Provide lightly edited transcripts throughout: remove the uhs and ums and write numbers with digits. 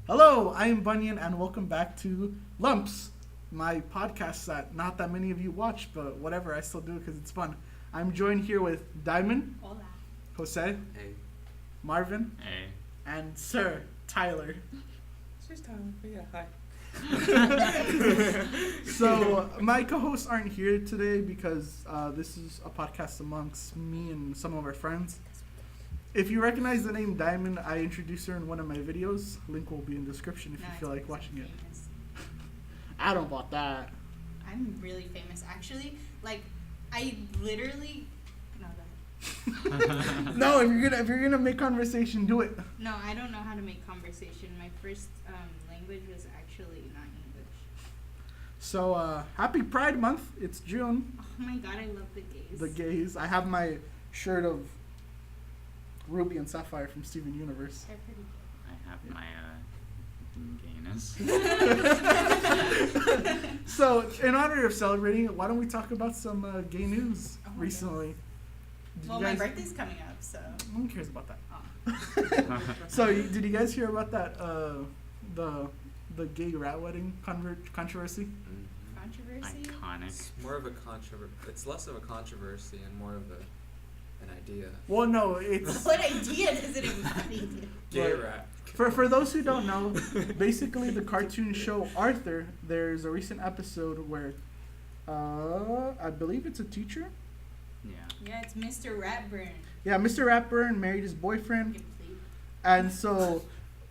Hello, I am Bunyan, and welcome back to Lumps, my podcast that not that many of you watch, but whatever, I still do because it's fun. I'm joined here with Diamond, Hola. Jose, Hey. Marvin, Hey. and Sir Tyler. It's just time. But yeah, hi. So my co-hosts aren't here today because this is a podcast amongst me and some of our friends. If you recognize the name Diamond, I introduced her in one of my videos. Link will be in the description if you feel like watching it. Famous. I don't bought that. I'm really famous, actually. Like, I literally. No, go ahead. No, if you're gonna make conversation, do it. No, I don't know how to make conversation. My first language was actually not English. So happy Pride Month. It's June. Oh my god, I love the gays. The gays. I have my shirt of Ruby and Sapphire from Steven Universe. They're pretty I have my gayness. So in honor of celebrating it, why don't we talk about some gay news Oh my recently? Did Well, you my guys- birthday's coming up, so. No one cares about that. Oh. So did you guys hear about that? The gay rat wedding controversy. Controversy? Iconic. It's more of a It's less of a controversy and more of an idea. Well, no, it's What idea does it embody? Gay Right. rat. for those who don't know. Basically, the cartoon show Arthur. There's a recent episode where, I believe it's a teacher. Yeah. Yeah, it's Mr. Ratburn. Yeah, Mr. Ratburn married his boyfriend, Complete. and so,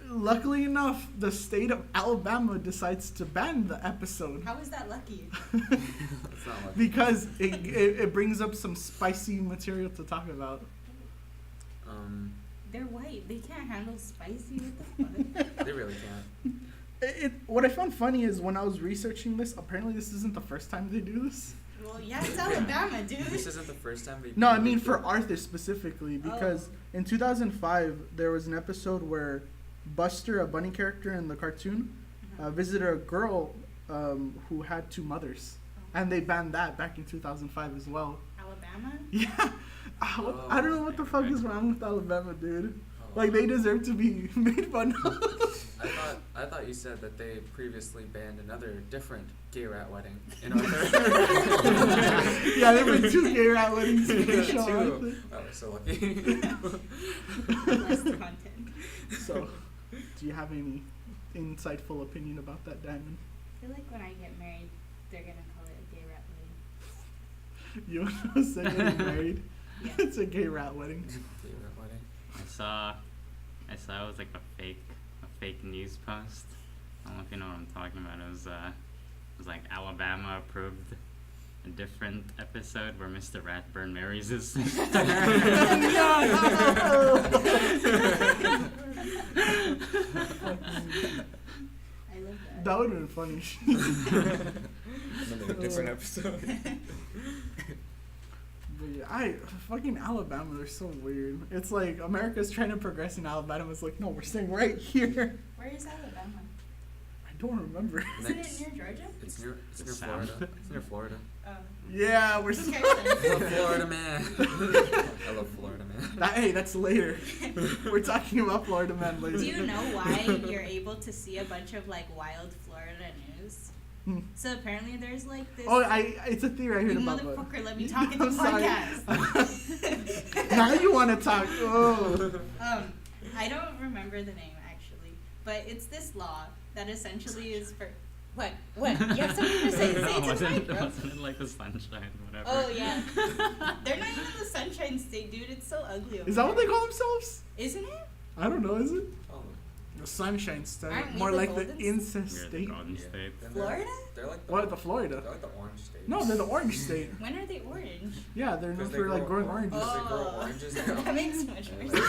luckily enough, the state of Alabama decides to ban the episode. How is that lucky? It's not like Because it brings up some spicy material to talk about. They're white. They can't handle spicy. What the fuck? they really can't. What I found funny is when I was researching this, apparently this isn't the first time they do this. Well, yeah, it's Alabama, dude. This isn't the first time they. No, I mean for Arthur specifically, because in 2005 there was an episode where Buster, a bunny character in the cartoon, visited a girl who had two mothers, and they banned that back in 2005 as well. Alabama? Yeah, I don't know what the fuck is wrong with Alabama, dude. Like they deserve to be made fun of. I thought you said that they previously banned another different gay rat wedding in Arthur. Yeah, there were two gay rat weddings in the show. Two. Oh, we're so lucky. Less content. So, do you have any insightful opinion about that, Diamond? I feel like when I get married, they're gonna call it a gay rat wedding. You said getting married. Yeah. It's a gay rat wedding. Gay rat wedding. I saw it was like a fake news post. I don't know if you know what I'm talking about. It was like Alabama approved a different episode where Mr. Ratburn marries his sister. I love that. That would have been funny. Another different episode. But yeah, fucking Alabama, they're so weird. It's like America's trying to progress and Alabama's like, no, we're staying right here. Where is Alabama? I don't remember. Isn't Next. it near Georgia? It's near It's Florida. south. It's near Florida. Oh. Yeah, we're Who so. cares then? I love Florida, man. I love Florida, man. Hey, that's later. We're talking about Florida Man later. Do you know why you're able to see a bunch of like wild Florida news? Hmm. So apparently there's like this. Oh, it's a theory I You heard about. But motherfucker, let me talk in the I'm sorry. podcast. Now you want to talk? Oh. I don't remember the name actually, but it's this law that essentially is for what? What? You have something to say? Say it to the mic, bro. Wasn't it like the sunshine, whatever? Oh yeah, they're not even the Sunshine State, dude. It's so ugly. Over Is that what there. they call themselves? Isn't it? I don't know. Is it? Oh, The Sunshine State. Aren't we More the like the Golden incest We're the state. Golden yeah. State. Then Florida? They're like the. What, the Florida? They're like the orange state. No, they're the orange state. When are they orange? Yeah, they're known Because they for like grow growing orange. oranges. They grow oranges now. That makes much more Yeah,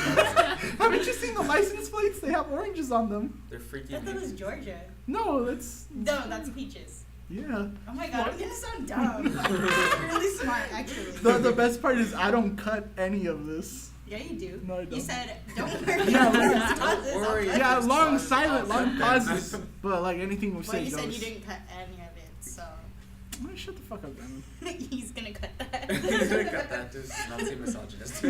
sense. Haven't you seen the license plates? They have oranges on them. They're freaky. I thought that was Georgia. No, that's No, that's peaches. yeah. Oh my god, I'm gonna sound dumb. I'm really smart, actually. The best part is I don't cut any of this. Yeah, you do. No, I don't. You said, don't worry. Yeah, about like- this. Don't worry. Yeah, It's long fine. silent, long pauses. But like anything we Well, say you said goes. you didn't cut any of it, so Oh, shut the fuck up, Damon. he's gonna cut that. He's gonna cut that to not seem misogynist.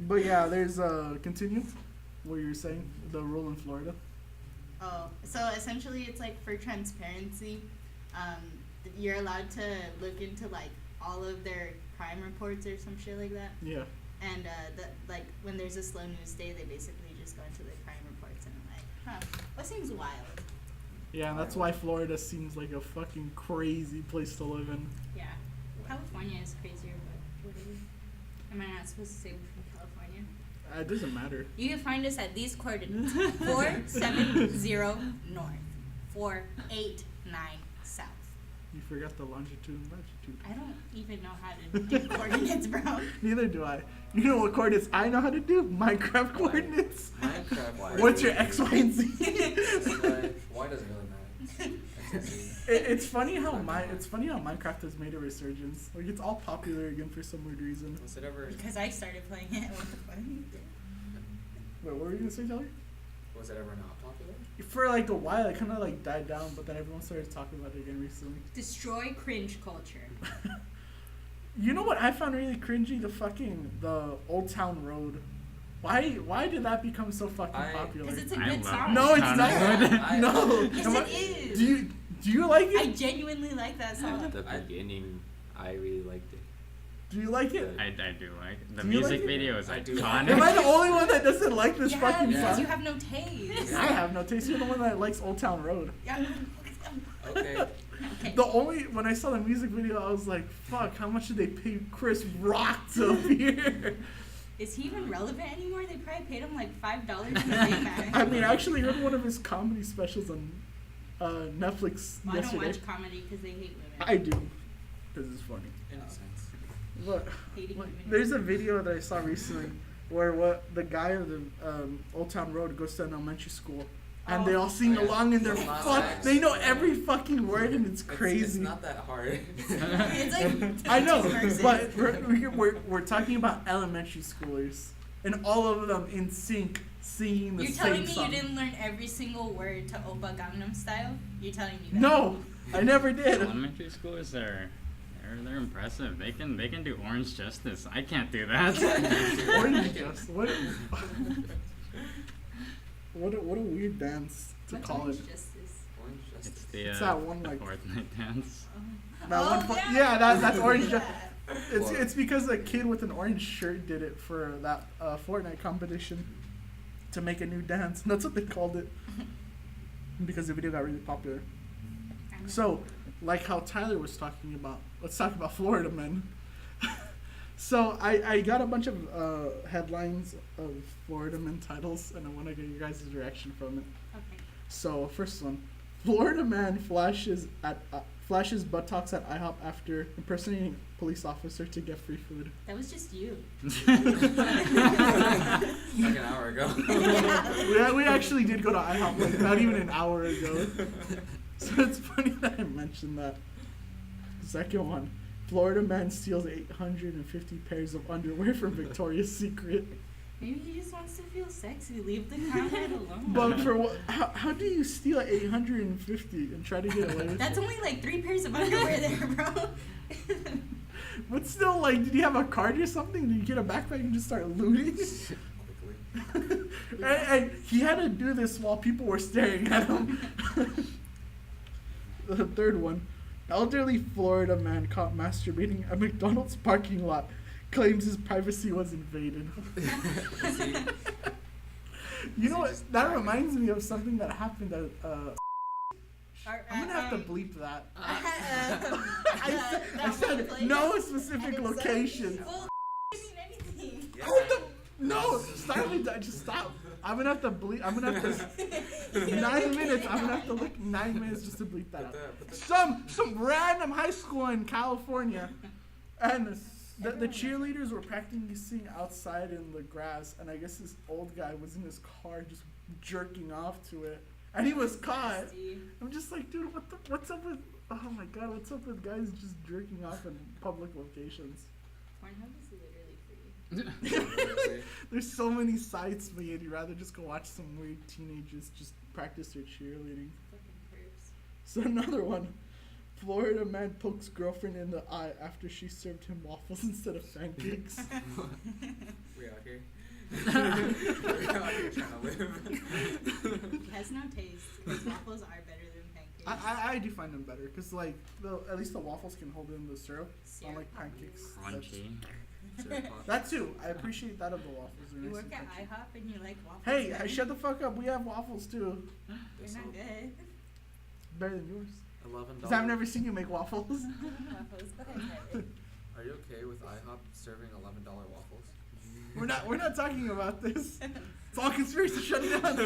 But yeah, there's continue. what you were saying, the rule in Florida. Oh, so essentially it's like for transparency, you're allowed to look into like all of their crime reports or some shit like that. Yeah. And like when there's a slow news day, they basically just go into the crime reports and I'm like, what seems wild? Yeah, and that's why Florida seems like a fucking crazy place to live in. Yeah, California is crazier, but whatever. Am I not supposed to say we're from California? It doesn't matter. You can find us at these coordinates: 470 north, 489 south. You forgot the longitude and latitude. I don't even know how to do coordinates, bro. Neither do I. You know what coordinates I know how to do? Minecraft coordinates. Minecraft. What's your X, Y, and Z? Y doesn't really matter. It's funny how Minecraft has made a resurgence. Like it's all popular again for some weird reason. Was it ever? Because I started playing it. What the fuck? Wait, what were you gonna say, Tyler? Was it ever not popular? For like a while, it kind of like died down, but then everyone started talking about it again recently. Destroy cringe culture. You know what I found really cringy? The Old Town Road. Why did that become so fucking popular? Because it's a I good love song. No, it's Town not. Road. No. Yes, it is. Do you like it? I genuinely like that song. At the beginning, I really liked it. Do you like it? I do like it. The Do you music like it? video is I do iconic. Am I the only one that doesn't like this Yeah, fucking because song? you have no taste. I have no taste. You're the one that likes Old Town Road. Yeah. Okay. Okay. When I saw the music video, I was like, fuck, how much did they pay Chris Rock to appear? Is he even relevant anymore? They probably paid him like $5 in a Big Mac. I mean, I actually heard one of his comedy specials on Netflix Well, I don't yesterday. watch comedy because they hate women. I do, because it's funny. In a sense. Look, Hating women. there's a video that I saw recently where the guy of the Old Town Road goes to an elementary school, and they all sing Oh, yeah. along in their Lil Nas fuck. X. They know every fucking word, and it's crazy. It's not that hard. It's like I know, 2 verses. but we're talking about elementary schoolers, and all of them in sync singing the You're same telling me song. you didn't learn every single word to Oppa Gangnam Style? You're telling me that? No, I never did. Elementary schoolers they're impressive. They can do Orange Justice. I can't do that. Orange Justice. What a weird dance to What's call Orange it. Justice? Orange It's Justice. the It's that one, the like- Fortnite dance. That's Orange yeah. Justice. It's because a kid with an orange shirt did it for that Fortnite competition to make a new dance. And that's what they called it because the video got really popular. So, like how Tyler was talking about, let's talk about Florida men. So I got a bunch of headlines of Florida men titles, and I want to get your guys' reaction from it. Okay. So first one, Florida man flashes buttocks at IHOP after impersonating police officer to get free food. That was just you. Like an hour ago. We actually did go to IHOP like not even an hour ago. So it's funny that I mentioned that. Second one, Florida man steals 850 pairs of underwear from Victoria's Secret. Maybe he just wants to feel sexy. Leave the comment alone. But for what? How do you steal 850 and try to get away with That's it? only like 3 pairs of underwear there, bro. But still, like, did you have a card or something? Did you get a backpack and just start looting? Quickly. and he had to do this while people were staring at him. The third one, elderly Florida man caught masturbating at McDonald's parking lot claims his privacy was invaded. See? You know what? That reminds me of something that happened at. I'm gonna have to bleep that. I said no specific location. Well, I mean anything. Yeah. Oh, no! Stop me! Just stop. I'm gonna have to bleep. I'm gonna have to 9 minutes. I'm gonna have to look 9 minutes just to bleep that out. Some random high school in California, and the cheerleaders were practicing outside in the grass, and I guess this old guy was in his car just jerking off to it, and he was caught. I'm just like, dude, what's up with? Oh my god, what's up with guys just jerking off in public locations? Pornhub is literally free. Literally. There's so many sites, but you'd rather just go watch some weird teenagers just practice their cheerleading. Fucking perps. So another one. Florida man pokes girlfriend in the eye after she served him waffles instead of pancakes. We out here. We out here trying to live. He has no taste. His waffles are better than pancakes. I do find them better because like at least the waffles can hold in the syrup, unlike pancakes. Crunchy. That too, I appreciate that of the waffles. They're You nice work and at crunchy. IHOP and you like waffles. Hey, better? shut the fuck up. We have waffles too. You're not good. Better than yours. $11. Because I've never seen you make waffles. Waffles, but I tried it. Are you okay with IHOP serving $11 waffles? We're not talking about this. It's all conspiracy. Shut it down.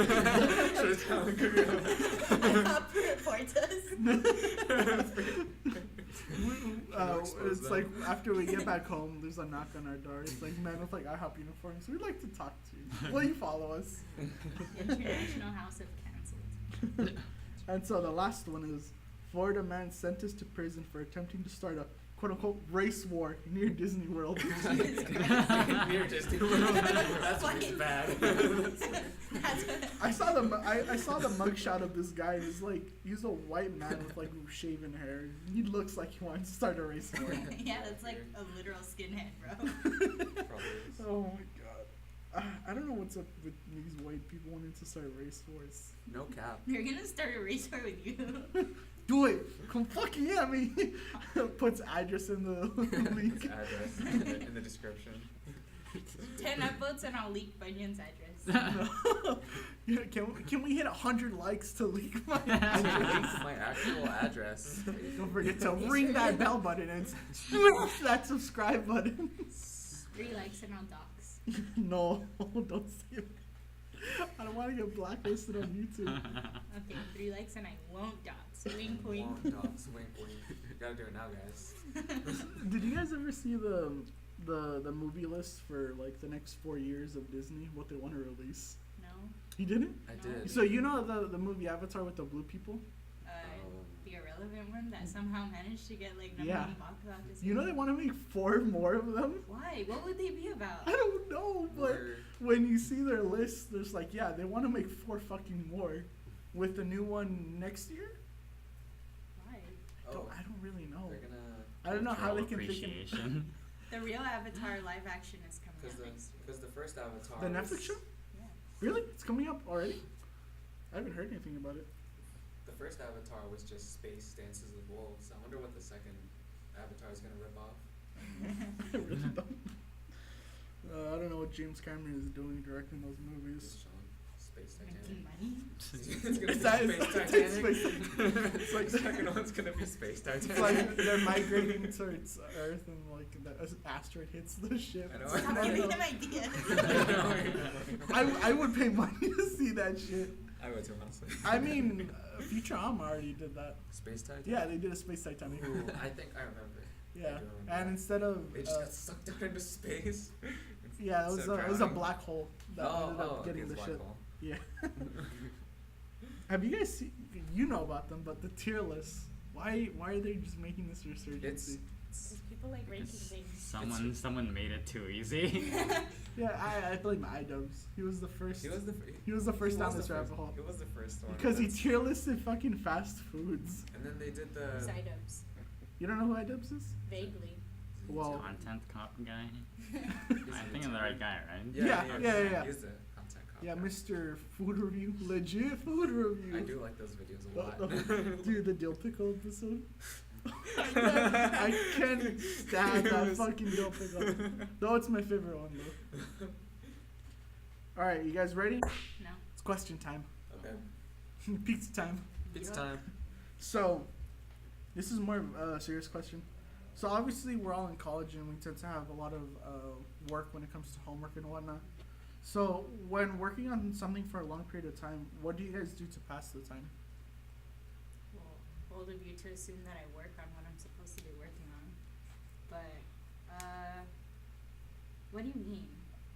IHOP reports us. It's like after we get back home, there's a knock on our door. It's like men with like IHOP uniforms. We'd like to talk to you. Will you follow us? International House of Cancelled. And so the last one is Florida man sentenced to prison for attempting to start a quote unquote race war near Disney World. Near Disney World. That's really bad. I saw the mugshot of this guy. He's a white man with like shaven hair. He looks like he wants to start a race war. Yeah, that's like a literal skinhead, bro. Probably is. Oh my god. I don't know what's up with these white people wanting to start race wars. No cap. They're gonna start a race war with you. Do it! Come fucking at me! Puts address in the link. Address in the description. 10 upvotes and I'll leak Bunyan's address. Yeah, can we hit 100 likes to leak my Link address? my actual address. Don't forget to ring that bell button and smash that subscribe button. 3 likes and I'll dox. No, don't say it. I don't want to get blacklisted on YouTube. Okay, 3 likes and I won't dox. Wink, wink. Long dogs, wink, wink. Gotta do it now, guys. Did you guys ever see the movie list for like the next 4 years of Disney? What they want to release? No. You didn't? I No. did. So you know the movie Avatar with the blue people? The irrelevant one that somehow managed to get like number Yeah. 1 box office. You know they want to make 4 more of them? Why? What would they be about? I don't know, but Word. when you see their list, there's like, yeah, they want to make 4 fucking more with the new one next year? Why? Oh, I don't really know. they're gonna. I don't know how they Cultural can think appreciation. The real Avatar live action is coming Because out next year. because the first Avatar. the was- Netflix show? Yeah. Really? It's coming up already? I haven't heard anything about it. The first Avatar was just space dances with wolves. I wonder what the second Avatar is gonna rip off. I really don't. I don't know what James Cameron is doing directing those movies. Just showing space Making Titanic. money. It's gonna It's be that- space it's Titanic. space- It's like the second one's gonna be space Titanic. It's like they're migrating towards Earth and like the asteroid hits the ship. I know. Stop I giving know. them ideas. I would pay money to see that shit. I would too, honestly. I mean, Futurama already did that. Space Titanic. Yeah, they did a space Titanic. Ooh, I think I remember. Yeah, I do remember and that. instead of They just got sucked out into space. yeah, it was Instead of it was a drowning. black hole that ended up getting okay, the it's ship. black hole. Yeah. Have you guys seen? You know about them, but the tier list. Why are they just making this resurgence? It's Because people like ranking Because things. someone made it too easy. Yeah, I blame iDubbbz. He was the first. he was the He was the first he down was this the rabbit first- hole. He was the first one. Because he That's- tier listed fucking fast foods. And then they did the. Side ups. You don't know who iDubbbz is? Vaguely. Well, Content cop guy. He's I a think I'm the right guy, right? Yeah. He's the content cop. yeah, guy. Mr. Food Review, legit food review. I do like those videos a lot. Dude, the dill pickle episode. I can't stand that fucking dill pickle. Though it's my favorite one though. All right, you guys ready? No. It's question time. Okay. Pizza time. It's Yup. time. So, this is more of a serious question. So obviously we're all in college and we tend to have a lot of work when it comes to homework and whatnot. So when working on something for a long period of time, what do you guys do to pass the time? Well, bold of you to assume that I work on what I'm supposed to be working on. But, what do you mean?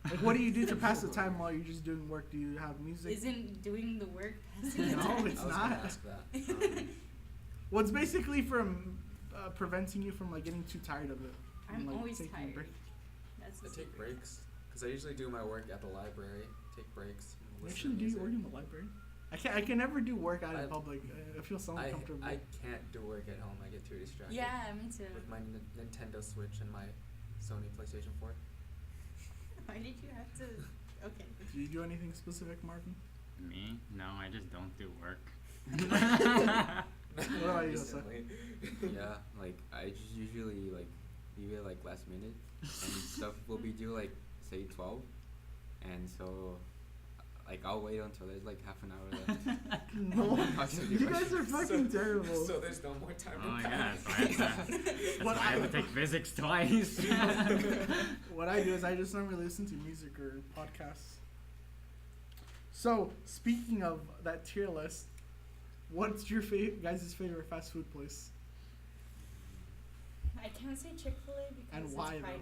Like, what do you do to pass the time while you're just doing work? Do you have music? Isn't doing the work passing the No, time? it's I was not. gonna ask that. Well, it's basically from preventing you from like getting too tired of it. I'm and, like, always taking a tired. break. That's I the take secret. breaks because I usually do my work at the library. Take breaks. And You listen actually to do music. work in the library. I can never do work out in I- public. I feel so uncomfortable. I can't do work at home. I get too distracted. Yeah, me too. With my Nintendo Switch and my Sony PlayStation 4. Why did you have to Okay. Do you do anything specific, Marvin? Me? No, I just don't do work. What about you, Jose? Recently. Yeah, like I just usually like leave it like last minute, and stuff will be due like say 12, and so like I'll wait until there's like half an hour left. No, I'll just do you my guys are shit. fucking terrible. So there's no more time Oh to my pass. god, that's why I have to take physics twice. What I do is I just normally listen to music or podcasts. So, speaking of that tier list, what's your guys' favorite fast food place? I can't say Chick-fil-A because And it's why, Pride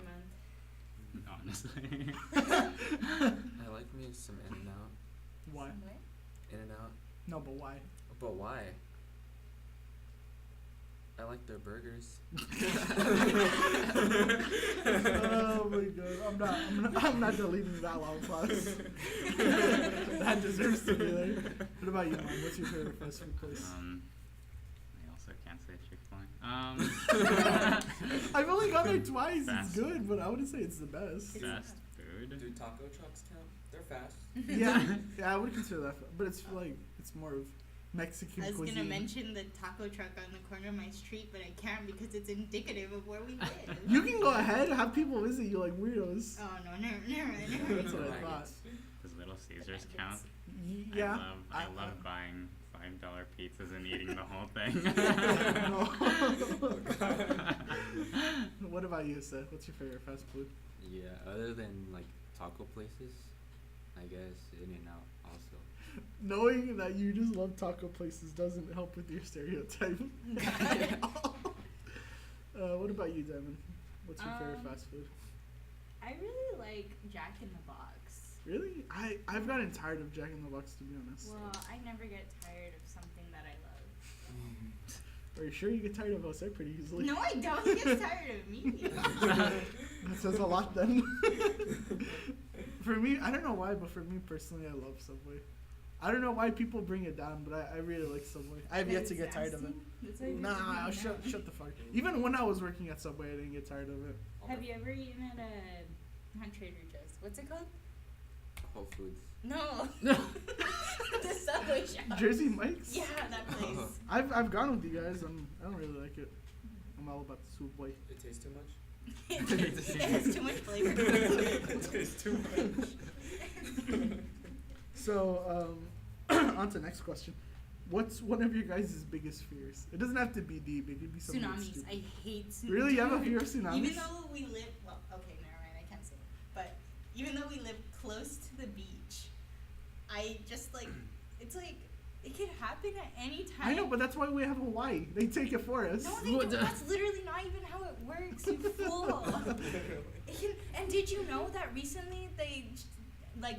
though? Month. Honestly. I like me some In-N-Out. Why? Somewhere? In-N-Out. No, but why? But why? I like their burgers. Oh my god, I'm not deleting that long pause. That deserves to be there. What about you, Mom? What's your favorite fast food place? I also can't say Chick-fil-A. I've only gone there twice. Fast. It's good, but I wouldn't say it's the best. Fast food. Do taco trucks count? They're fast. Yeah, I would consider that, but it's like it's more of Mexican I was cuisine. gonna mention the taco truck on the corner of my street, but I can't because it's indicative of where we live. You can go ahead, have people visit you like weirdos. Oh no, never. That's what I thought. Does Little Caesars count? Yeah. I love buying $5 pizzas and eating the whole thing. No. What about you, Seth? What's your favorite fast food? Yeah, other than like taco places, I guess In-N-Out also. Knowing that you just love taco places doesn't help with your stereotype. What about you, Devin? What's your favorite fast food? I really like Jack in the Box. Really? I've gotten tired of Jack in the Box, to be honest. Well, I never get tired of something that I love. Are you sure you get tired of Jose pretty easily? No, I don't. He gets tired of me. That says a lot then. For me, I don't know why, but for me personally, I love Subway. I don't know why people bring it down, but I really like Subway. I have yet to get tired of it. That's why you Nah, bring it shut down. the fuck. Even when I was working at Subway, I didn't get tired of it. Have you ever eaten at not Trader Joe's? What's it called? Whole Foods. No. The Subway shop. Jersey Mike's? Yeah, that place. I've gone with you guys, and I don't really like it. I'm all about the Subway. It tastes too much. It has too much flavor. It tastes too much. So, on to the next question. What's one of your guys' biggest fears? It doesn't have to be deep. It could be something Tsunamis. stupid. I hate tsunamis. Really? You have a fear of tsunamis? Even though we live, well, okay, never mind, I can't say it. But even though we live close to the beach, I just like, it's like, it could happen at any time. I know, but that's why we have Hawaii. They take it for us. No, they don't. That's literally not even how it works, you fool. And did you know that recently they like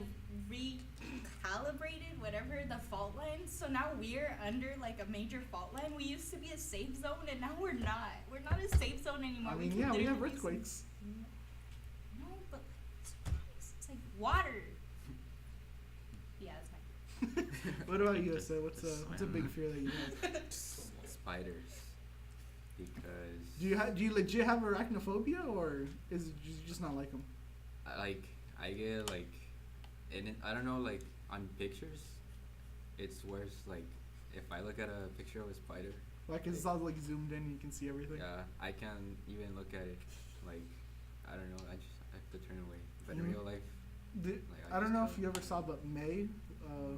recalibrated whatever the fault line? So now we're under like a major fault line. We used to be a safe zone, and now we're not. We're not a safe zone anymore. I mean, can yeah, we have literally earthquakes. No, but it's like water. Yeah, that's my. What about you, Just- Asa? What's just a big swim. fear that you have? Spiders. Because Do you legit have arachnophobia, or is it you just not like them? I get like, and I don't know, like on pictures, it's worse. Like if I look at a picture of a spider, Like it's all like zoomed in, you can see everything. yeah, I can't even look at it. Like I don't know, I have to turn away. But in Mhm. real life, The, Like, I I don't just know don't- if you ever saw, but May, oh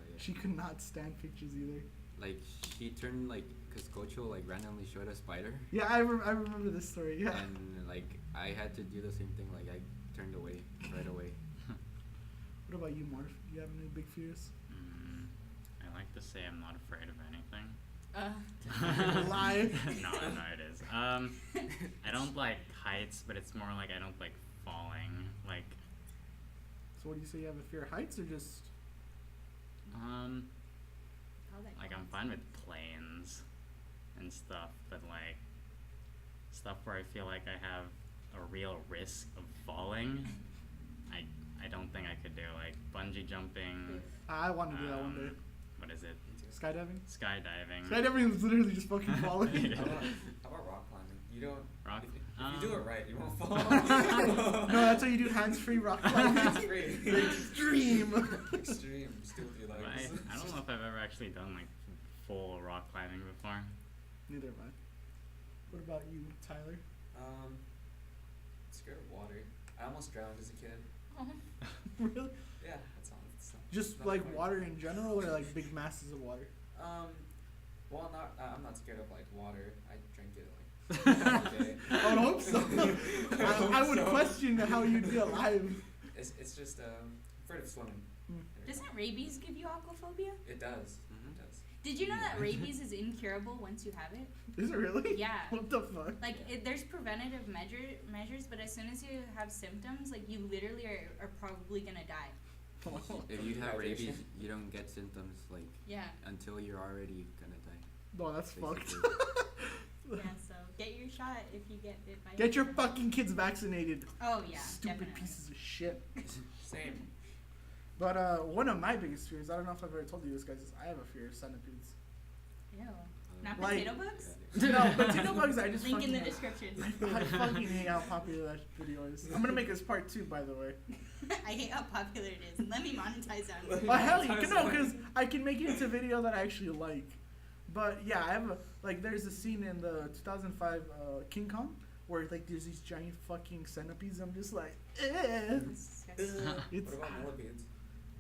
yeah. she could not stand pictures either. Like she turned like, cause Cocho like randomly showed a spider, Yeah, I remember this story. Yeah. and like I had to do the same thing. Like I turned away right away. What about you, Marv? Do you have any big fears? I like to say I'm not afraid of anything. Lie. No, it is. I don't like heights, but it's more like I don't like falling. Like, So what do you say? You have a fear of heights, or just? like I'm fine with planes and stuff, but like stuff where I feel like I have a real risk of falling, I don't think I could do. Like bungee jumping. I want to do that one day. What is it? Skydiving. Skydiving. Skydiving is literally just fucking falling. Yeah. How about rock climbing? You don't. Rock. If you do it right, you won't fall. No, that's how you do hands-free rock climbing. Hands-free. Extreme. Extreme. Just do it with your But legs. I don't know if I've ever actually done like full rock climbing before. Neither am I. What about you, Tyler? Scared of water. I almost drowned as a kid. Really? Yeah, that's all. It's Just not like quite- water in general, or like big masses of water? Well, I'm not scared of like water. I drink it like every day. I would hope so. I would So- question how you'd be alive. It's just afraid of swimming. Doesn't rabies give you aquaphobia? It does. Mhm. It does. Did you know that rabies is incurable once you have it? Is it really? Yeah. What the fuck? Like, there's preventative measures, but as soon as you have symptoms, like, you literally are probably gonna die. If you have Hydration. rabies, you don't get symptoms like Yeah. until you're already gonna die. No, that's fucked. Basically. Yeah, so get your shot if you get bit by Get your it. fucking kids vaccinated. Oh, yeah, Stupid definitely. pieces of shit. Same. But one of my biggest fears, I don't know if I've ever told you this, guys, is I have a fear of centipedes. Ew. Not Like- potato bugs? No, potato bugs, I just Link in fucking the description. I fucking hate how popular that video is. I'm gonna make this part 2, by the way. I hate how popular it is. Let me monetize that. Oh hell, you can know, because I can make it into a video that I actually like. But yeah, I have a there's a scene in the 2005 King Kong where like there's these giant fucking centipedes. I'm just like, eh. It's disgusting. It's What about millipedes?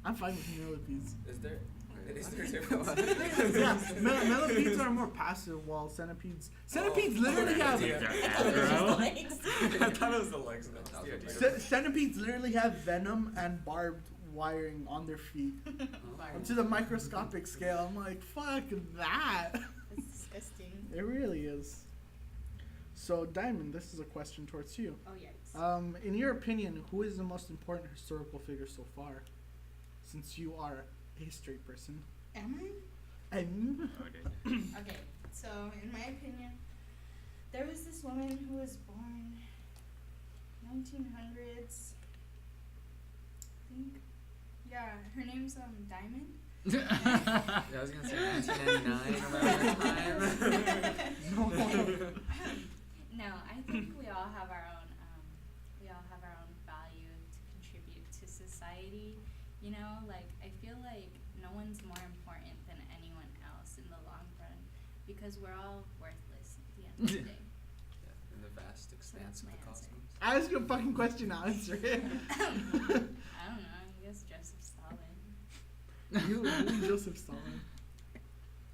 I'm fine with millipedes. Is there? Wait, Is what? there a difference? Yeah, millipedes are more passive, while centipedes literally have Yeah. They're Legs. I thought it was the legs. That's the idea. centipedes literally have venom and barbed wiring on their feet to the microscopic scale. I'm like, fuck that. That's disgusting. It really is. So, Diamond, this is a question towards you. Oh, yikes. In your opinion, who is the most important historical figure so far? Since you are a history person. Am I? And Okay, so in my opinion, there was this woman who was born 1900s. I think. Yeah, her name's Diamond. Yeah, I was gonna say 1999 around that time. No, I think we all have our own value to contribute to society. You know, like I feel like no one's more important than anyone else in the long run because we're all worthless at the end of the day. Yeah, in the vast expanse of my the answer. cosmos. ask you a fucking question, I'll answer it. I don't know. I guess Joseph Stalin. you Joseph Stalin.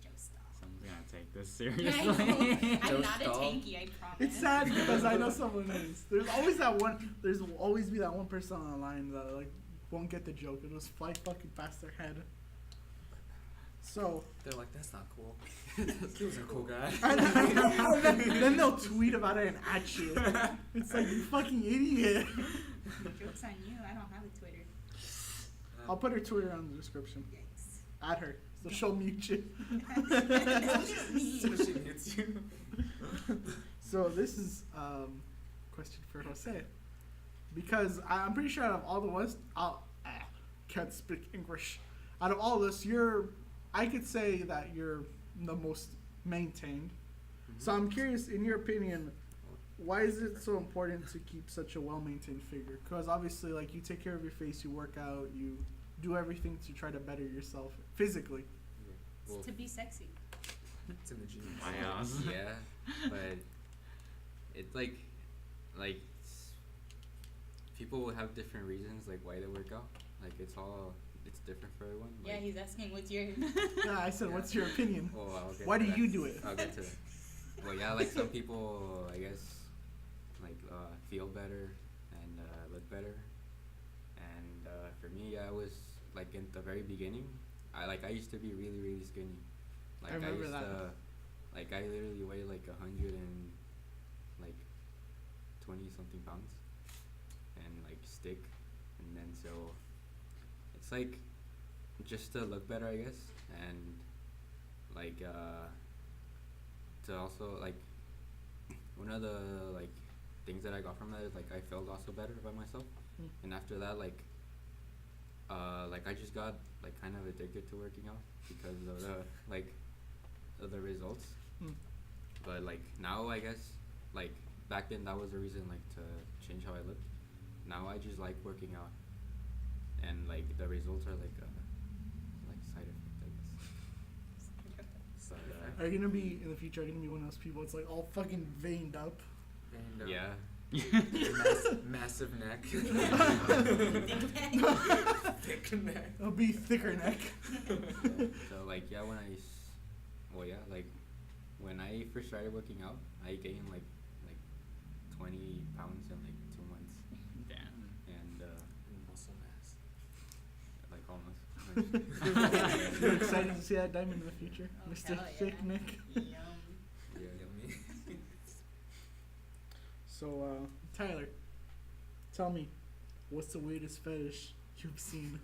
Joe Stalin. Someone's gonna take this I know. seriously. I'm Joe not a Stahl. tanky, I promise. It's sad because I know someone is. There's always that one. There's always be that one person on the line that like won't get the joke. It'll just fly fucking past their head. So They're like, that's not cool. He was a cool guy. then they'll tweet about it and at you. It's like, you fucking idiot. Joke's on you. I don't have a Twitter. I'll put her Twitter on the description. Yikes. Add her. So she'll mute you. So she mutes you. So this is question for Jose. Because I'm pretty sure out of all the West, can't speak English. Out of all of us, I could say that you're the most maintained. So I'm curious, in your opinion, why is it so important to keep such a well-maintained figure? Because obviously, like, you take care of your face, you work out, you do everything to try to better yourself physically. Well, To be sexy. It's in the genes. Wow. yeah, but it's like people will have different reasons like why they work out. Like it's different for everyone. Yeah, Like, he's asking what's your. Yeah, I said, what's your opinion? well, I'll get Why to do that. you do it? I'll get to that. Well, yeah, like some people, I guess, like feel better and look better. And for me, I was like in the very beginning. I used to be really really skinny. Like I remember used that. to, like I literally weighed like 100 and like 20 something pounds, and like stick, and then so it's like just to look better, I guess, and like to also like one of the like things that I got from that is like I felt also better about myself, and after that like I just got like kind of addicted to working out because of the like of the results. But like now I guess like back then that was the reason like to change how I looked. Now I just like working out, and like the results are like side effects, I guess. So, Are you gonna be in the future? Are you gonna be one of those people? It's like all fucking veined up. and, Yeah. massive neck. Thick neck. It'll be thicker neck. So like yeah, when I first started working out, I gained like 20 pounds in like 2 months, Damn. and Muscle mass. like almost. You're excited to see that diamond in the future, Oh, Mr. hell Thick yeah. Neck. Yum. Yeah. Yummy. So, Tyler, tell me, what's the weirdest fetish you've seen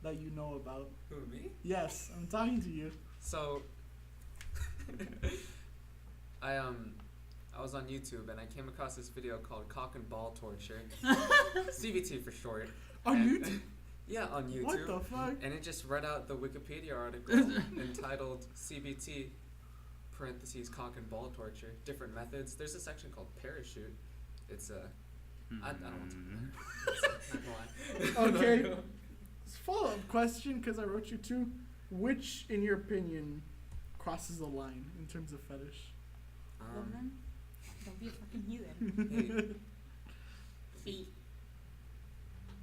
that you know about? Who, me? Yes, I'm talking to you. So, I was on YouTube and I came across this video called Cock and Ball Torture, CBT for short. On And- YouTube? Yeah, on YouTube. What the fuck? And it just read out the Wikipedia article entitled CBT parentheses cock and ball torture, different methods. There's a section called parachute. It's I don't want to. Not gonna lie. Okay. Follow-up question, because I wrote you two. Which, in your opinion, crosses the line in terms of fetish? Woman, don't be a fucking heathen. Hey, Feet.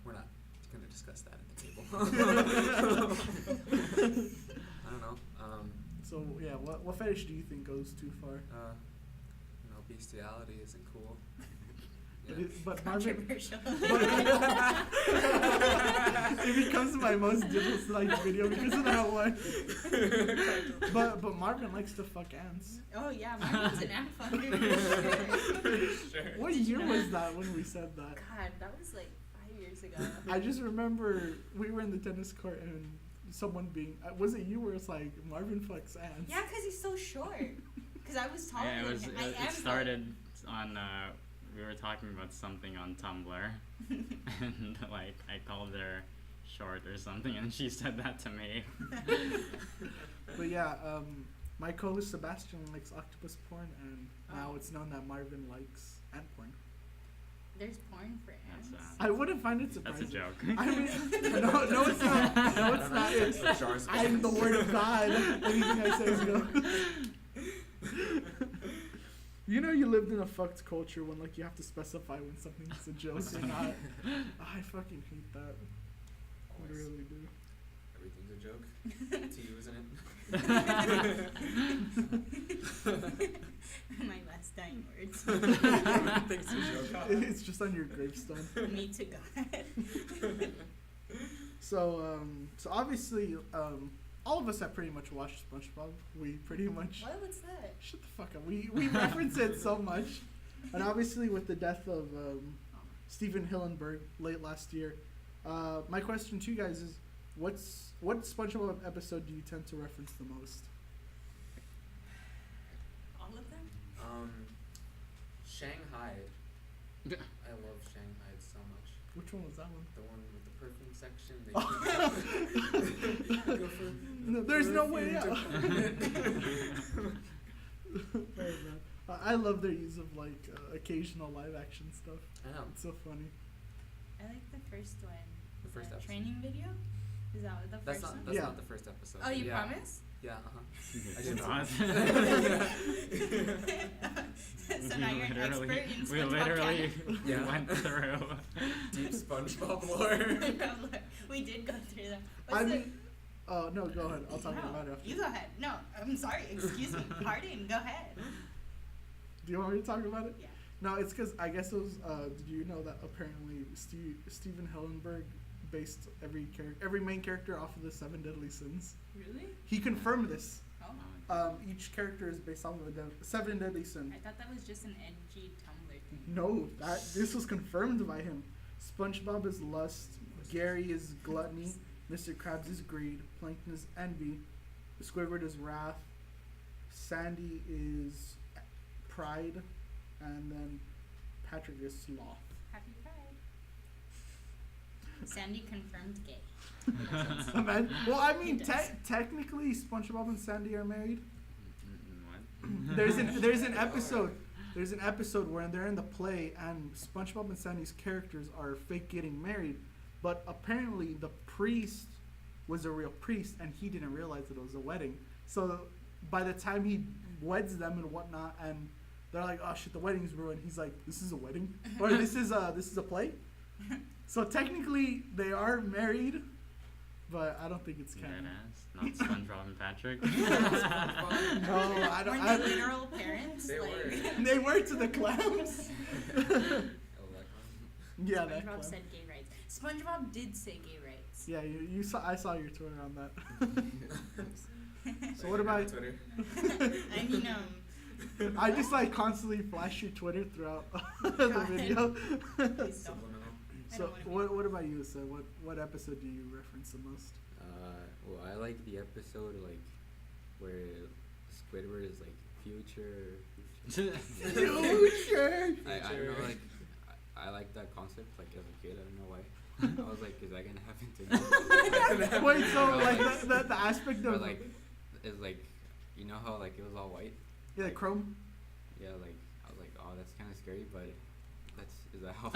we're not gonna discuss that at the table. I don't know. So, yeah, what fetish do you think goes too far? Bestiality isn't cool. But, Yeah. but Marvin, Controversial. it becomes my most disliked video because of that one. But Marvin likes to fuck ants. Oh yeah, Marvin's an ant fucker. Sure. What Did you year know? was that when we said that? God, that was like 5 years ago. I just remember we were in the tennis court and someone being, was it you where it's like, Marvin fucks ants? Yeah, because he's so short. Because I was taller Yeah, than him. I am it started on we were talking about something on Tumblr, and like I called her short or something, and she said that to me. But yeah, my co-host Sebastian likes octopus porn, and now Oh. it's known that Marvin likes ant porn. There's porn for ants. That's, I wouldn't find it That's surprising. a joke. I mean, no, it's not. No, it's not. It's, I'm the word of God. Anything I say is go. You know, you lived in a fucked culture when like you have to specify when something's a joke or not. I fucking hate that. I Always. really do. Everything's a joke to you, isn't it? My last dying words. Everything's a joke. It's just on your gravestone. Me to God. So obviously, all of us have pretty much watched SpongeBob. We pretty much. What? What's that? Shut the fuck up. We reference it so much. And obviously with the death of Steven Hillenburg late last year, my question to you guys is, what SpongeBob episode do you tend to reference the most? All of them? Shanghai. I love Shanghai so much. Which one was that one? The one with the perfume section. They go for No, there's no way out. perfume Hey, man. I love their use of like occasional live action stuff. I know. It's so funny. I like the first one. The first episode. Training video? Is that the That's first not. one? That's Yeah. not the first episode. Oh, you yeah. promise? Yeah. I It's didn't not. So now you're an expert in we SpongeBob literally canon? Yeah. went through. Deep SpongeBob lore. We did go through them. I What's the- mean, oh no, go ahead. I'll talk no, about it after. you go ahead. No, I'm sorry. Excuse me. Pardon. Go ahead. Do you want me to talk about it? Yeah. No, it's because I guess it was. Did you know that apparently Steven Hillenburg based every main character off of the 7 Deadly Sins? Really? He confirmed this. Oh. Each character is based off of the 7 Deadly Sins. I thought that was just an edgy Tumblr thing. No, this was confirmed by him. SpongeBob is lust, Gary is gluttony, Mr. Krabs is greed, Plankton is envy, Squidward is wrath, Sandy is pride, and then Patrick is sloth. Happy Pride. Sandy confirmed gay. Well, I mean, He does. technically, SpongeBob and Sandy are married. there's an episode where they're in the play and SpongeBob and Sandy's characters are fake getting married, but apparently the priest was a real priest and he didn't realize that it was a wedding. So by the time he weds them and whatnot, and they're like, "Oh shit, the wedding's ruined," he's like, "This is a wedding, or this is a play." So technically they are married, but I don't think it's canon. Not SpongeBob and Patrick. No, I don't. Weren't they literal parents? They were. They were to the clams. Yeah, that SpongeBob clam. said gay rights. SpongeBob did say gay rights. Yeah, you saw. I saw your Twitter on that. So what about Twitter? I mean, I just like constantly flash your Twitter throughout the God. video. please don't. Subliminal. I So don't wanna what about you, Seth? What episode do you reference the most? Well, I like the episode like where Squidward is like future. Future. I don't know, like I like that concept. Like as a kid, I don't know why. I was like, is that gonna happen to me? Wait, so No, like like- the aspect But of like, it's like, you know how like it was all white. yeah, Chrome. Yeah, like I was like, oh, that's kind of scary, but is that how?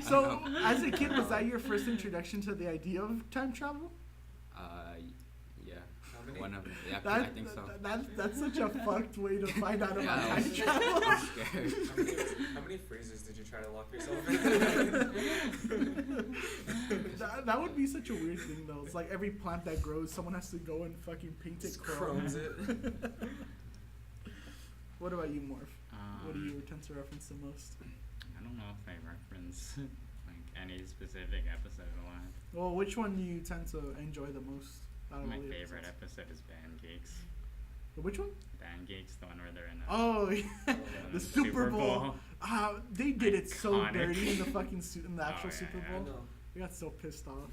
So as a kid, was that your first introduction to the idea of time travel? Yeah. How many? One of them. Yeah, I That, think so. that's such a fucked way to find out about Yeah, I time was- travel. I was scared. How many freezers did you try to lock yourself in? That would be such a weird thing though. It's like every plant that grows, someone has to go and fucking paint it Just chrome. chromes it. What about you, Morph? What do Um, you tend to reference the most? I don't know if I reference like any specific episode a lot. Well, which one do you tend to enjoy the most? Out of My all the favorite episodes? episode is Band Geeks. Which one? Band Geeks, the one where they're in a Oh, yeah. the Super Bowl. They did it so Iconic. dirty in the fucking in the actual yeah, Super yeah. I Bowl. know. I got so pissed off.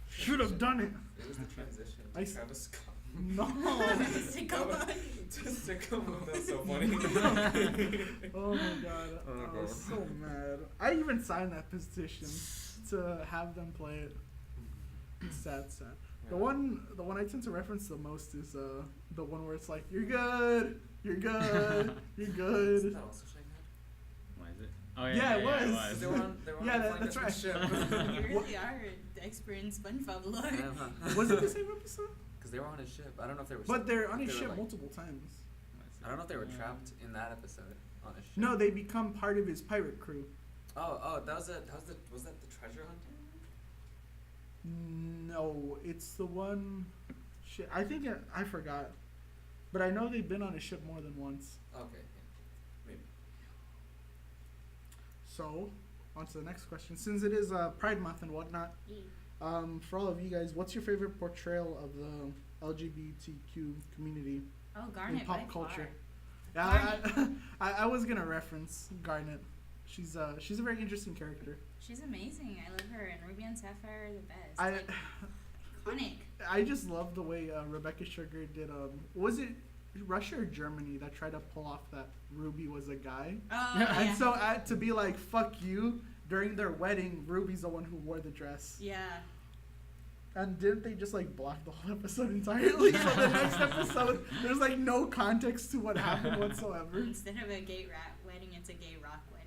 Should have done it. It was the transition. I s- Travis Scott. No. Just come on. Just to come on, that's so funny. Oh my god. I was so mad. I even signed that petition to have them play it. It's sad. The one I tend to reference the most is the one where it's like, "You're good, you're good, you're Isn't good." that also Shanghai? What is it? Oh yeah, Yeah, it was. it They were on Yeah, a that's right. ship. You really are the expert in SpongeBob lore. Was it the same episode? Because they were on a ship. I don't know if they were. But they're on a they were ship like- multiple times. I don't know if they were trapped in that episode on a ship. No, they become part of his pirate crew. Oh, was that the treasure hunter? No, it's the one. Shit, I think I forgot, but I know they've been on a ship more than once. Okay, yeah. Maybe. So, on to the next question. Since it is Pride Month and whatnot, for all of you guys, what's your favorite portrayal of the LGBTQ community Oh, Garnet in pop by culture? far. Yeah, I was gonna reference Garnet. She's a very interesting character. She's amazing. I love her, and Ruby and Sapphire are the best. I Like, iconic. I just love the way Rebecca Sugar did. Was it Russia or Germany that tried to pull off that Ruby was a guy? Oh, And yeah. so to be like, "Fuck you," during their wedding, Ruby's the one who wore the dress. Yeah. And didn't they just like block the whole episode entirely? So the next episode, there's like no context to what happened whatsoever. Instead of a gay rat wedding, it's a gay rock wedding.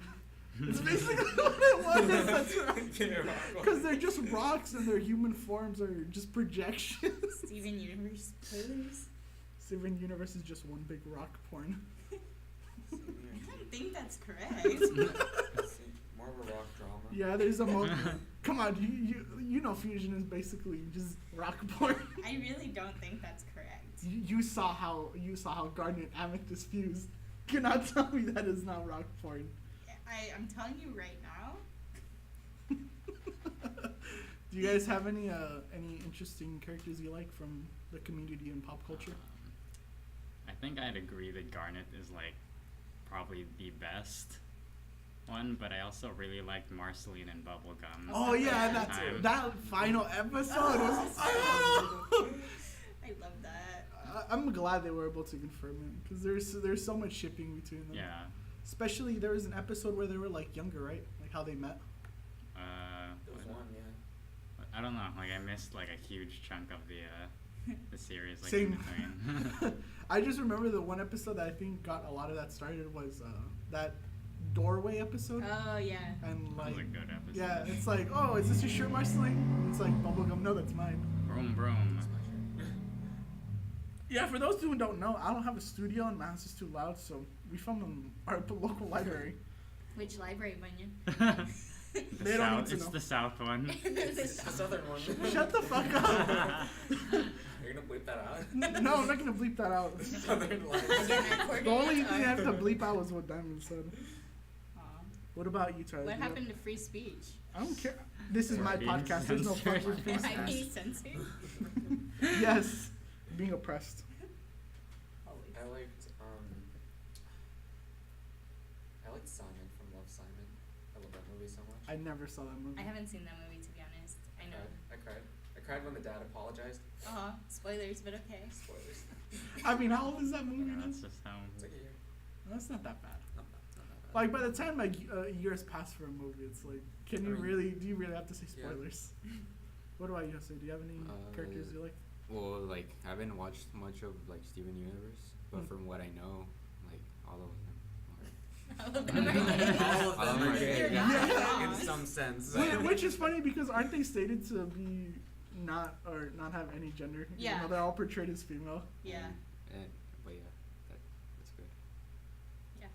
It's basically what it was. That's right. Because they're just rocks and their human forms are just projections. Steven Universe, please. Steven Universe is just one big rock porn. I don't think that's correct. More of a rock drama. Yeah, there's a Come on, you know fusion is basically just rock porn. I really don't think that's correct. You saw how Garnet Amethyst fused. Cannot tell me that is not rock porn. I'm telling you right now. Do you guys have any interesting characters you like from the community and pop culture? I think I'd agree that Garnet is like probably the best one, but I also really liked Marceline and Bubblegum. Oh yeah, at the time. that final episode was. I love that. I'm glad they were able to confirm it because there's so much shipping between them. Yeah. Especially there was an episode where they were like younger, right? Like how they met. There was one, yeah. I don't know. Like I missed like a huge chunk of the the series like Same. in between. I just remember the one episode that I think got a lot of that started was that doorway episode. Oh yeah. And That like, was a good episode. yeah, it's like, oh, is this your shirt, Marceline? And it's like, bubblegum, no, that's mine. Broom broom. That's my shirt. Yeah, for those who don't know, I don't have a studio and my house is too loud, so we filmed in our local library. Which library, Bunyan? The They don't south, need to it's know. the south one. It's the southern one. Shut the fuck up. You're gonna bleep that out? No, I'm not gonna bleep that out. Southern lights. Again, our The only thing I have to coordinates bleep out was what Diamond said. are- Aw. What about you, Tyler? What Do you have- happened to free speech? I don't care. This is We're my being podcast. There's no censored. fucking free Am I speech. being censored? Yes, being oppressed. Always. I liked Simon from Love Simon. I love that movie so much. I never saw that movie. I haven't seen that movie, to be honest. I know. I cried when the dad apologized. Spoilers, but okay. Spoilers. I mean, how old is that movie? Yeah, now? that's just how. It's like a year. That's not that bad. Not that bad. Like by the time like years pass for a movie, it's like, can I you mean, really? Do you really have to say yeah. spoilers? What about you, Jose? Do you have any characters you like? Well, like I haven't watched much of like Steven Universe, but Mm. from what I know, like all of them. All of them are All of All them of are them gay. are gay. In some sense. Which is funny because aren't they stated to be not have any gender? Even Yeah. though they're all portrayed as female. Yeah. But yeah, that's good. Yeah.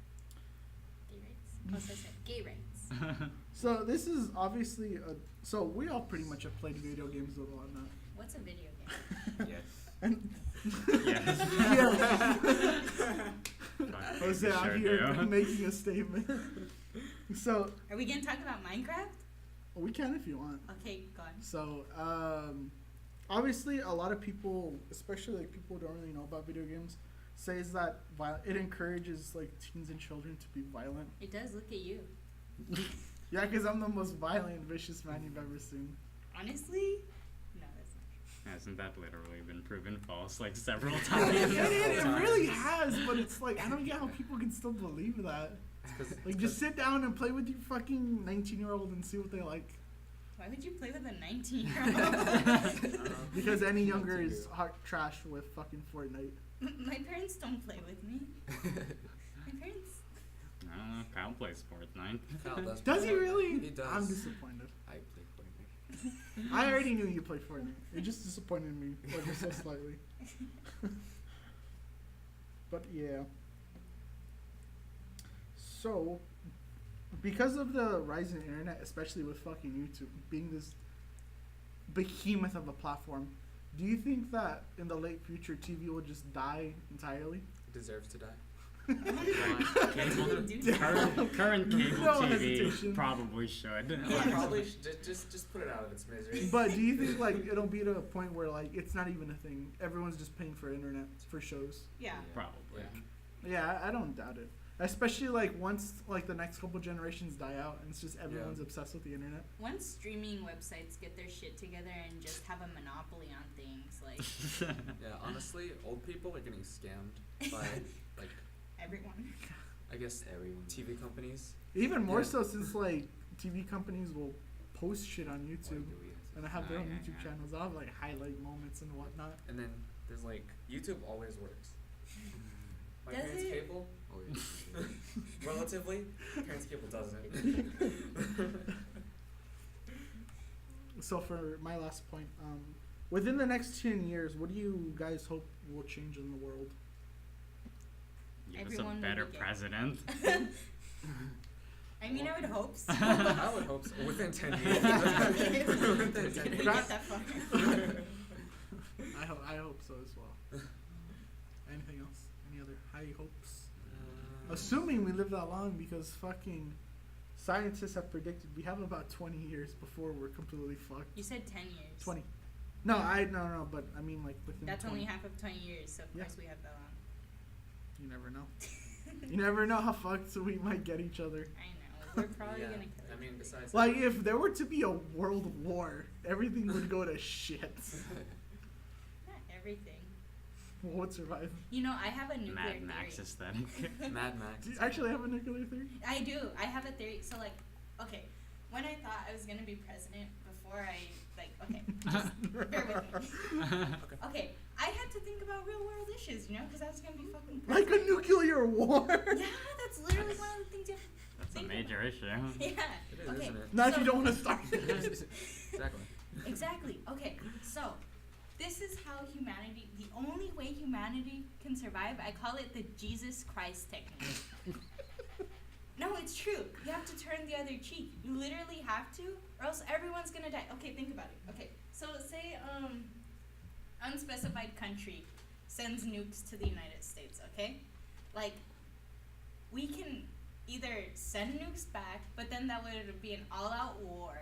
Gay rights. Also said gay rights. So this is obviously so we all pretty much have played video games and whatnot. What's a video game? Yes. And Yes. yeah. Jose We out sure here do. making a statement. So Are we gonna talk about Minecraft? we can if you want. Okay, go on. So obviously a lot of people, especially like people who don't really know about video games, says that it encourages like teens and children to be violent. It does look at you. Yeah, because I'm the most violent, vicious man you've ever seen. Honestly? No, that's not true. Hasn't that literally been proven false like several It, times? it really has, but it's like I don't get how people can still believe that. Like, just sit down and play with your fucking 19-year-old and see what they like. Why would you play with a 19-year-old? Because any younger is hot trash with fucking Fortnite. My parents don't play with me. My parents. I don't know. Kyle plays Fortnite. Kyle does. Does he really? He does. I'm disappointed. I play Fortnite. I already knew you played Fortnite. It just disappointed me, ever so slightly. But yeah. So, because of the rise in the internet, especially with fucking YouTube being this behemoth of a platform, do you think that in the late future TV will just die entirely? Deserves to die. Cable, Do current cable No TV hesitation. probably should. Yeah, probably just put it out of its misery. But do you think like it'll be to a point where like it's not even a thing? Everyone's just paying for internet for shows. Yeah. Probably. Yeah. Yeah, I don't doubt it. Especially like once like the next couple generations die out and it's just everyone's obsessed with the internet. Once streaming websites get their shit together and just have a monopoly on things, like Yeah, honestly, old people are getting scammed by like everyone. I guess Everyone. TV companies. Even more Yeah. so since like TV companies will post shit on Why YouTube do we have and they have their Oh, own yeah, YouTube yeah. channels. They'll have like highlight moments and whatnot. And then there's like YouTube always works. My Does parents' it? cable, Oh, yeah. relatively, parents' cable doesn't. So for my last point, within the next 10 years, what do you guys hope will change in the world? Give us Everyone a will better be gay. president. I mean, I would hope so. I would hope so. Within 10 years. Within 10 Did we years. get that far? I hope so as well. Anything else? Any other high hopes? Assuming we live that long, because fucking scientists have predicted we have about 20 years before we're completely fucked. You said 10 years. 20. No, but I mean like within That's 20. only half of 20 years, so of Yeah. course we have that long. You never know. You never know how fucked we might get each other. I know. We're probably Yeah, gonna kill I mean, each besides Like if there were to be a world war, everything would go to shit. other. Not everything. What would survive? You know, I have a nuclear Mad theory. Max aesthetic. Mad Max. Do you actually have a nuclear theory? I do. I have a theory. So, like, okay, when I thought I was gonna be president, before I, like, okay, just bear with me. Okay, that's gonna be fucking Like a perfect. nuclear war. Yeah, that's literally one of the things you have to That's a think major issue. about. Yeah. It is, Okay. isn't it? Not if So- you don't want to start. Exactly. Exactly. Okay. So, this is how humanity. The only way humanity can survive. I call it the Jesus Christ technique. No, it's true. You have to turn the other cheek. You literally have to, or else everyone's gonna die. Okay, think about it. Okay, so say unspecified country sends nukes to the United States. Okay, like we can either send nukes back, but then that would be an all-out war.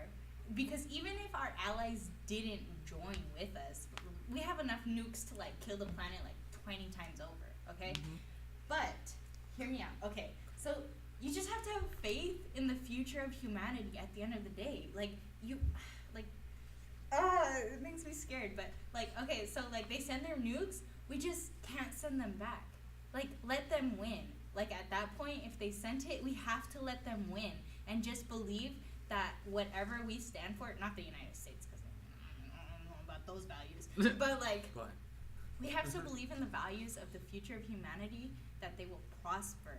Because even if our allies didn't join with us, we have enough nukes to like kill the planet like 20 times over. Okay, but hear me out. Okay, so you just have to have faith in the future of humanity at the end of the day. Like, it makes me scared. But, like, okay, so, like, they send their nukes, we just can't send them back. Like, let them win. Like, at that point, if they sent it, we have to let them win. And just believe that whatever we stand for, not the United States, because I don't know about those values, but, like, But we have to believe in the values of the future of humanity, that they will prosper.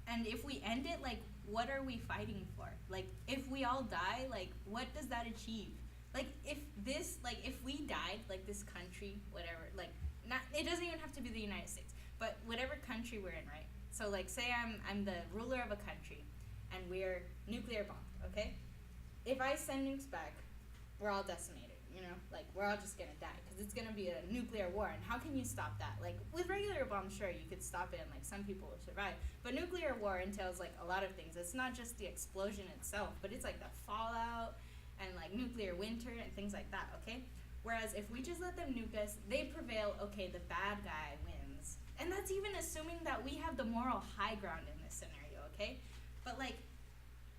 And if we end it, like, what are we fighting for? Like, if we all die, like, what does that achieve? Like, if we died, like, this country, whatever, like, not, it doesn't even have to be the United States, but whatever country we're in, right? So, like, say I'm the ruler of a country, and we're nuclear bombed, okay? If I send nukes back, we're all decimated. You know, like, we're all just gonna die because it's gonna be a nuclear war. And how can you stop that? Like, with regular bombs, sure, you could stop it and, like, some people will survive. But nuclear war entails, like, a lot of things. It's not just the explosion itself, but it's, like, the fallout and, like, nuclear winter and things like that, okay? Whereas if we just let them nuke us, they prevail, okay, the bad guy wins. And that's even assuming that we have the moral high ground in this scenario, okay? But, like,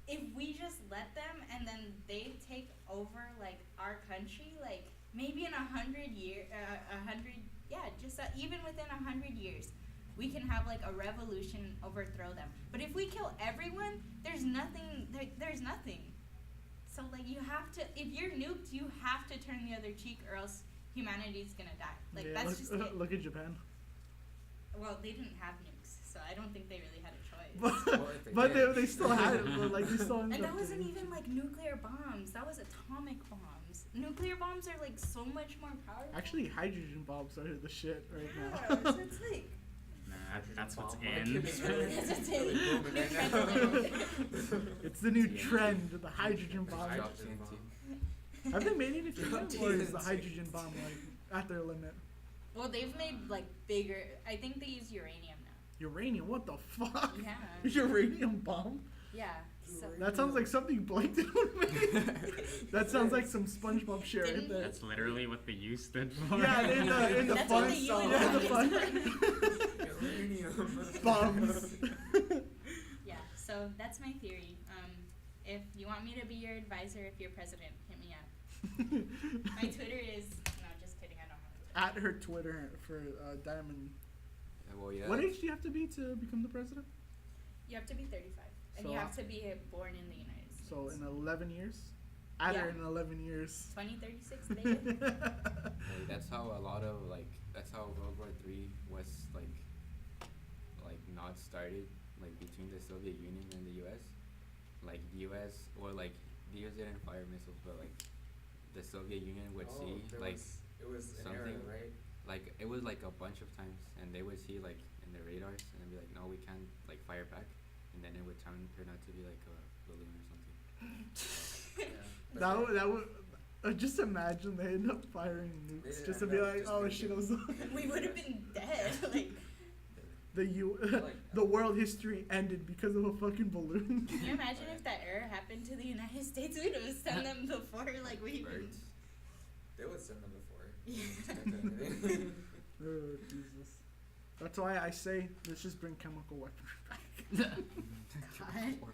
if we just let them and then they take over, like, our country, like, maybe in 100 years, even within 100 years, we can have, like, a revolution, overthrow them. But if we kill everyone, there's nothing. So, like, you have to, if you're nuked, you have to turn the other cheek or else humanity's gonna die. Like, Yeah, that's just it. look at Japan. Well, they didn't have nukes, so I don't think they really had a choice. Well, if they But did. they still had it. But, like, they still ended And up that wasn't getting- even like nuclear bombs. That was atomic bombs. Nuclear bombs are like so much more powerful. Actually, hydrogen bombs are the shit right yeah, now. so it's like Nah, that's what's Bomb in. market is really- That's what's really in. booming New right trend now. alert. It's the new TNT. trend, the hydrogen bomb. Drop Hydrogen TNT. Have they made anything Drop yet, or is the TNT. hydrogen bomb like at their limit? Well, they've made like bigger. I think they use uranium now. Uranium? What the fuck? Yeah. Uranium bomb? Yeah. So That sounds like something Blankton would make. That sounds like some SpongeBob shit right Didn't there. That's literally what the U stood for. Yeah, in the That's fun what the song. UN Yeah, the is. fun. Uranium. Bombs. yeah. So that's my theory. If you want me to be your advisor, if you're president, hit me up. My Twitter is no, just kidding. I don't have a Twitter. At her Twitter for Diamond. Well, yeah. What age do you have to be to become the president? You have to be 35, and So you have to be born in the United States. So in 11 years? At her Yeah. in 11 years. 2036, baby. Like, that's how a lot of that's how World War III was not started, like between the Soviet Union and the U.S. Like the U.S. or like the U.S. didn't fire missiles, but like the Soviet Union would Oh, see there like it was an error, something- right? like it was like a bunch of times, and they would see like in the radars and they'd be like, no, we can't like fire back, and then it would turn out to be like a balloon or something. Yeah. But That yeah. would, just imagine they end up firing They nukes did just to end be up like, just oh making shit, it was We would have been dead. Like, the world history ended because of a fucking balloon. can you imagine if that error happened to the United States? We'd have sent them before, like, we even. Birds. They would send them before. Yeah. Oh, Jesus. That's why I say let's just bring chemical weaponry back. God.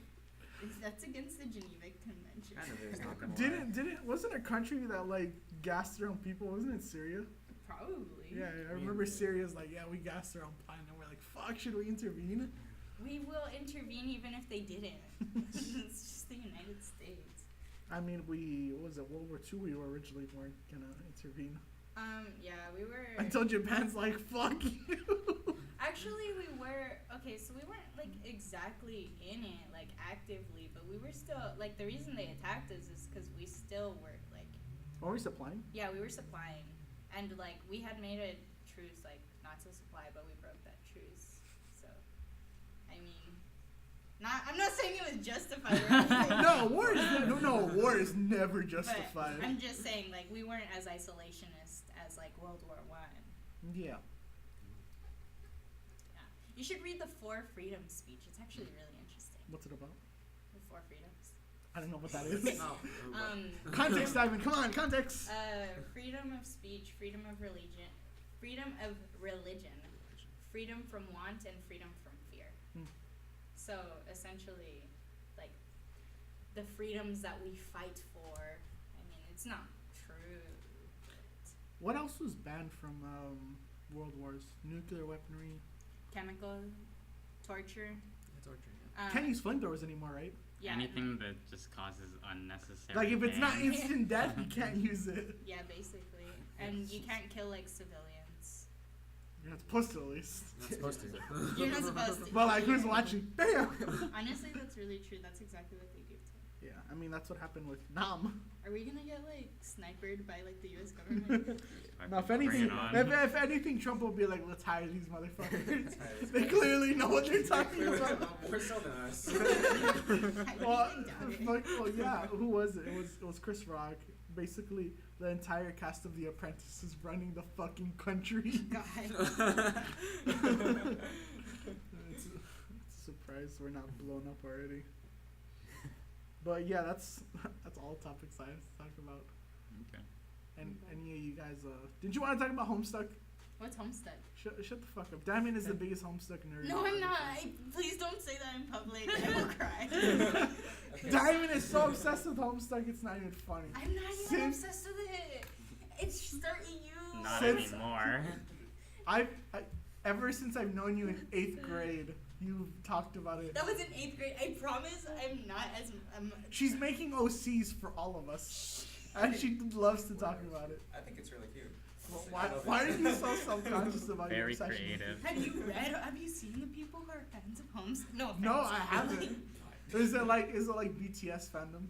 That's against the Geneva Convention. Kind of is, not gonna lie. Wasn't a country that like gassed their own people? Wasn't it Syria? Probably. Yeah, I remember Syria's like, yeah, we gassed our own planet. And we're like, fuck, should we intervene? We will intervene even if they didn't. It's just the United States. I mean, what was it, World War II? We originally weren't gonna intervene Yeah, we were. until Japan's like, fuck you. actually, we were okay. So we weren't like exactly in it, like actively, but we were still like the reason they attacked us is because we still were like. Were we supplying? Yeah, we were supplying, and like we had made a truce, like not to supply, but we broke that truce. So, I mean, I'm not saying it was justified. Or anything, No, war is never but justified. I'm just saying, like we weren't as isolationist as like World War I. Yeah. Yeah, you should read the 4 Freedoms speech. It's actually really interesting. What's it about? The 4 Freedoms. I don't know what that is. No. Context, Ivan. Come on, context. Freedom of speech, freedom of religion, freedom from want, and freedom from fear. Hmm. So essentially, like the freedoms that we fight for. I mean, it's not true. What else was banned from World Wars? Nuclear weaponry. Chemical torture. Torture. Can't use flamethrowers anymore, right? Yeah. Anything that just causes unnecessary Like if it's not pain. instant death, you can't use it. Yeah, basically, and you can't kill like civilians. You're not supposed to, at least. Not supposed to. You're not supposed to. But like, who's watching? Damn. Honestly, that's really true. That's exactly what they do too. Yeah, I mean that's what happened with Nam. Are we gonna get like sniped by like the U.S. government? Now, if Bring anything, it on. if anything, Trump will be like, "Let's hire these motherfuckers." They clearly know what they're talking about. More so than us. I Well, don't even doubt it. well, yeah. Who was it? It was Chris Rock. Basically, the entire cast of The Apprentice is running the fucking country. God. It's a surprise we're not blown up already. But yeah, that's all topics I have to talk about. Okay. And any of you guys, did you want to talk about Homestuck? What's Homestead? Shut the fuck up. Damien is the biggest Homestuck nerd. No, I'm not. Please don't say that in public. I will cry. Damien is so obsessed with Homestuck, it's not even funny. I'm not even Since- obsessed with it. It's starting you. Not Since- anymore. I ever since I've known you in 8th grade, you've talked about it. That was in 8th grade. I promise I'm not as. She's making OCs for all of us, and she loves to talk about it. I think it's really cute. Well, why are you so self-conscious about your Very obsession? creative. Have you seen the people who are fans of Homestead? No offense. No, I haven't. Is it like BTS fandom?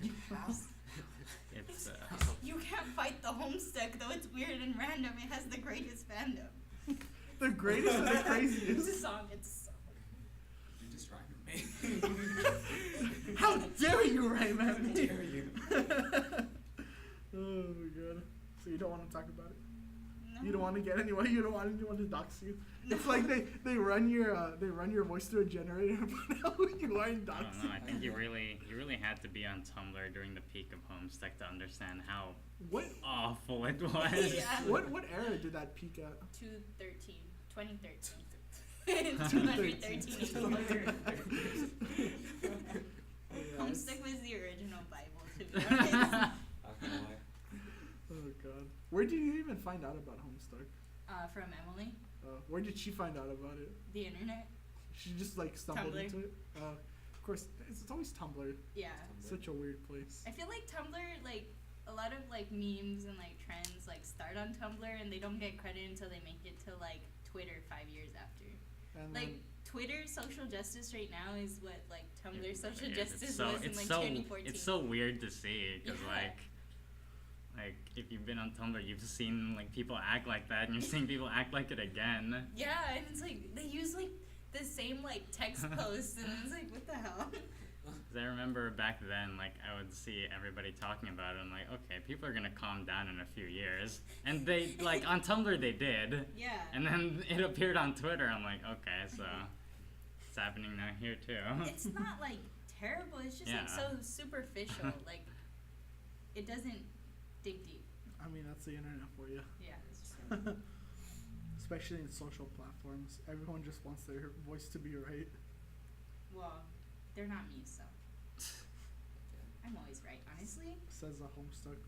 It's You can't fight the Homestuck, though it's weird and random. It has the greatest fandom. The greatest and the It's a craziest. song. It's a song. You just rhymed me. How dare you rhyme at me? Dare you? Oh my god. So you don't want to talk about it? No. You don't want to get anyone. You don't want anyone to dox you. No. It's like they run your voice through a generator and find out who you are and I dox don't know. I you. think you really had to be on Tumblr during the peak of Homestuck to understand how What awful it was. Yeah. what era did that peak at? 2013. 213 Yeah, Homestuck was the original Bible, to be honest. Not gonna lie. Oh god. Where did you even find out about Homestuck? From Emily, Where did she find out about it? the internet. She just like stumbled Tumblr. into it. Of course, it's always Tumblr. Yeah. Such a weird place. I feel like Tumblr, like, a lot of, like, memes and, like, trends, like, start on Tumblr and they don't get credit until they make it to, like, Twitter 5 years after. And Like, then, Twitter social justice right now is what, like, Tumblr It's social weird. justice It's so, was in, it's like, so, 2014. It's so weird to see because Yeah. like if you've been on Tumblr, you've seen like people act like that, and you're seeing people act like it again. Yeah, and it's like, they use, like, the same, like, text posts, and it's like, what the hell? 'Cause I remember back then, like I would see everybody talking about it. I'm like, okay, people are gonna calm down in a few years, and they like on Tumblr they did, Yeah. and then it appeared on Twitter. I'm like, okay, so it's happening now here too. It's not, like, terrible. It's just, like, Yeah. so superficial. Like, it doesn't dig deep. I mean, that's the internet for you. Yeah, it's true. Especially in social platforms, everyone just wants their voice to be right. Well, they're not me, so. I'm always right, honestly. Says a Homestuck.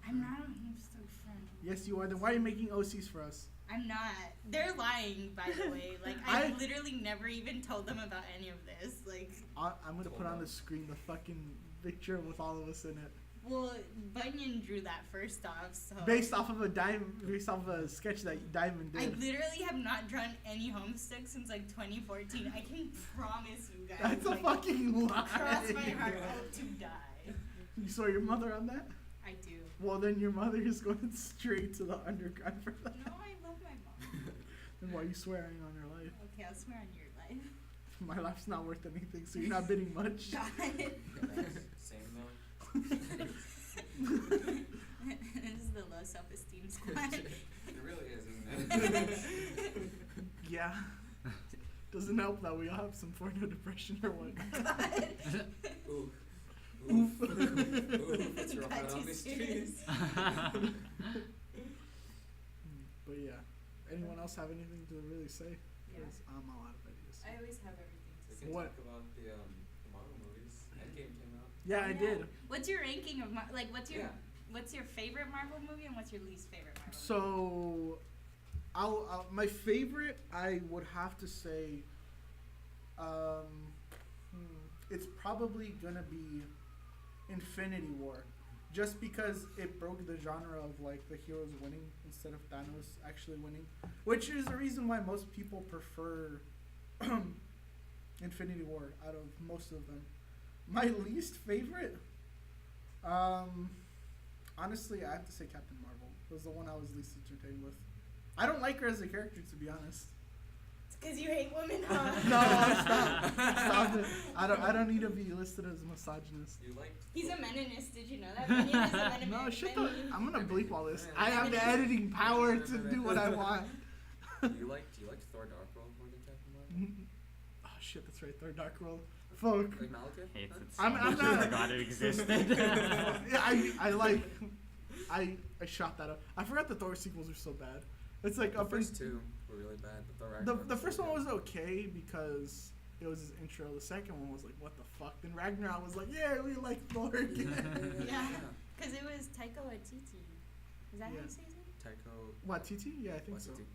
I'm not a Homestuck friend. Yes, you are. Then why are you making OCs for us? I'm not. They're lying, by the way. Like, I literally never even told them about any of this. Like, I'm gonna put on the screen the fucking picture with all of us in it. Well, Bunyan drew that first off, so. Based off of a sketch that Diamond I did. literally have not drawn any Homestuck since like 2014. I can promise you guys. That's a like, fucking lie. cross my heart, hope to die. You saw your mother on that? I do. Well, then your mother is going straight to the underground for that. No, I love my mom. Then why are you swearing on her life? Okay, I'll swear on your life. My life's not worth anything, so you're not bidding much. God. Same though. This is the low self-esteem squad. It really is, isn't it? Yeah. Doesn't help that we all have some form of depression or what. God. Ooh. Oof. Ooh, it's rough Got out too on the serious. streets. But yeah. Anyone else have anything to really say? Yeah. 'Cause I'm all out of ideas. I always have everything to We say. can What? talk about the Marvel movies. Endgame came out. Yeah, I did. What's your ranking of what's your Yeah. what's your favorite Marvel movie and what's your least favorite Marvel movie? So, my favorite, I would have to say, it's probably gonna be Infinity War, just because it broke the genre of like the heroes winning instead of Thanos actually winning, which is the reason why most people prefer Infinity War out of most of them. My least favorite, honestly, I have to say Captain Marvel was the one I was least entertained with. I don't like her as a character, to be honest. It's because you hate women, huh? No, stop it. I don't need to be listed as a misogynist. You like? He's a meninist. Did you know that? Bunyan is a meninist. No, shit. I'm gonna bleep all this. I have the editing power to do what I want. Do you like Thor: Dark World more than Captain Marvel? Oh shit, that's right. Third Dark World. Fuck. Like Malekith? Hates it so I'm much. not- I forgot it existed. Yeah, I shot that up. I forgot the Thor sequels are so bad. It's like The up in, first two were really bad, but Thor the Ragnarok first so one good. was okay because it was his intro. The second one was like, what the fuck? Then Ragnarok was like, yeah, we like Thor again. Yeah, because it was Taika Waititi. Is that how Yeah. you say his name? Taiko What, TT? Yeah, I think so. Waititi.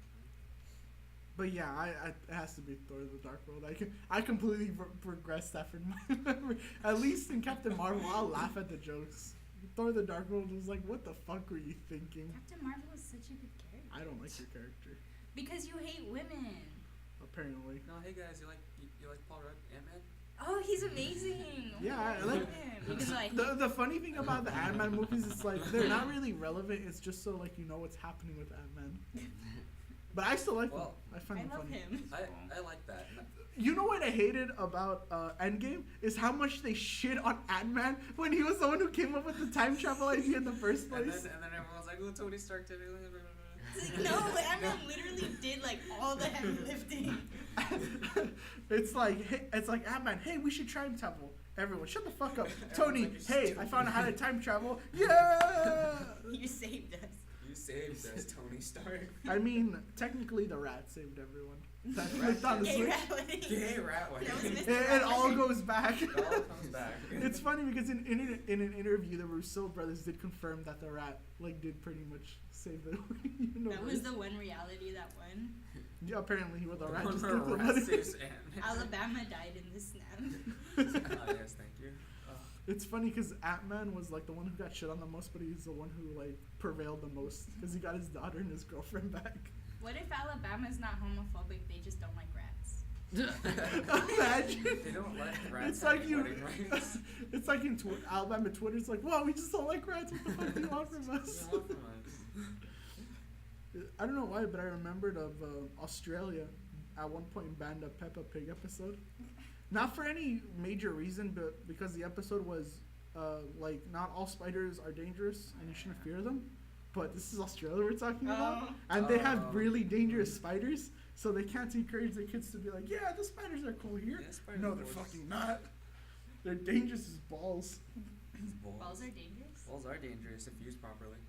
But yeah, it has to be Thor: The Dark World. I completely progressed that from my memory. At least in Captain Marvel, I'll laugh at the jokes. Thor: The Dark World was like, what the fuck were you thinking? Captain Marvel was such a good character. I don't like your character. Because you hate women. Apparently. No, hey guys, you like Paul Rudd, Ant-Man? Oh, he's amazing. Yeah, I I like love him. Even though I hate The funny thing about the Ant-Man movies is like they're not really relevant. It's just so like you know what's happening with Ant-Man. But I still like Well, them. I find I them love funny. him. I like that. You know what I hated about Endgame is how much they shit on Ant-Man when he was the one who came up with the time travel idea in the first And place. then everyone's like, oh, Tony Stark did it. No, Ant-Man literally did like all the heavy lifting. It's like Ant-Man. Hey, we should time travel. Everyone, shut the fuck up. Everyone's Tony, like, "You're hey, stupid." I found out how to time travel. Yeah. You saved us. You saved us, Tony Stark. I mean, technically, the rat saved everyone. That flipped on the Gay switch. rat wedding. Gay rat wedding. That was Mr. It all Rat goes back. It all comes back. It's funny because in an interview, the Russo brothers did confirm that the rat like did pretty much save the universe. That was the one reality that won. Yeah, apparently he was the rat. One Just more took the rat money. saves Ant-Man. Alabama died in the snap. Ah, yes, thank you. It's funny because Ant-Man was like the one who got shit on the most, but he's the one who like prevailed the most because he got his daughter and his girlfriend back. What if Alabama's not homophobic? They just don't like rats. Imagine. They don't like rats It's like having you. wedding rings. It's like in Alabama Twitter. It's like, wow, we just don't like rats. What the fuck do you want from What us? do you want from us? I don't know why, but I remembered of Australia at one point banned a Peppa Pig episode. Not for any major reason, but because the episode was like not all spiders are dangerous and you shouldn't fear them. But this is Australia we're talking about, Oh. and they have Oh. really dangerous spiders, so they can't encourage their kids to be like, yeah, the spiders are cool here. Yeah, spiders No, are they're cool. fucking not. They're dangerous as balls. Balls are dangerous. Balls are dangerous if used properly.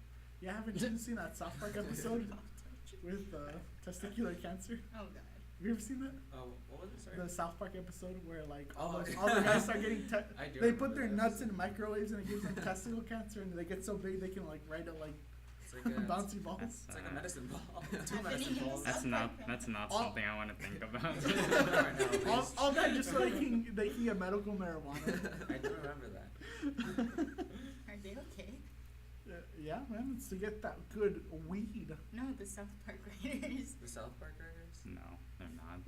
Yeah, haven't you seen that South Park episode with testicular cancer? Oh god. Have you ever seen that? Oh, what was it? Sorry. The South Park episode where like all, Oh. all the guys start getting I do they put remember their that nuts episode. in microwaves and it gives them testicle cancer and they get so big they can like ride it like It's like a, bouncy balls. That's, It's like a medicine ball. Two Happening medicine in the balls. That's not All- something I want to think about. Right now, all, please. all that just so they can get medical marijuana. I do remember that. Our they okay? Yeah, man, it's to get that good weed. No, the South Park writers. The South Park writers? No, they're not.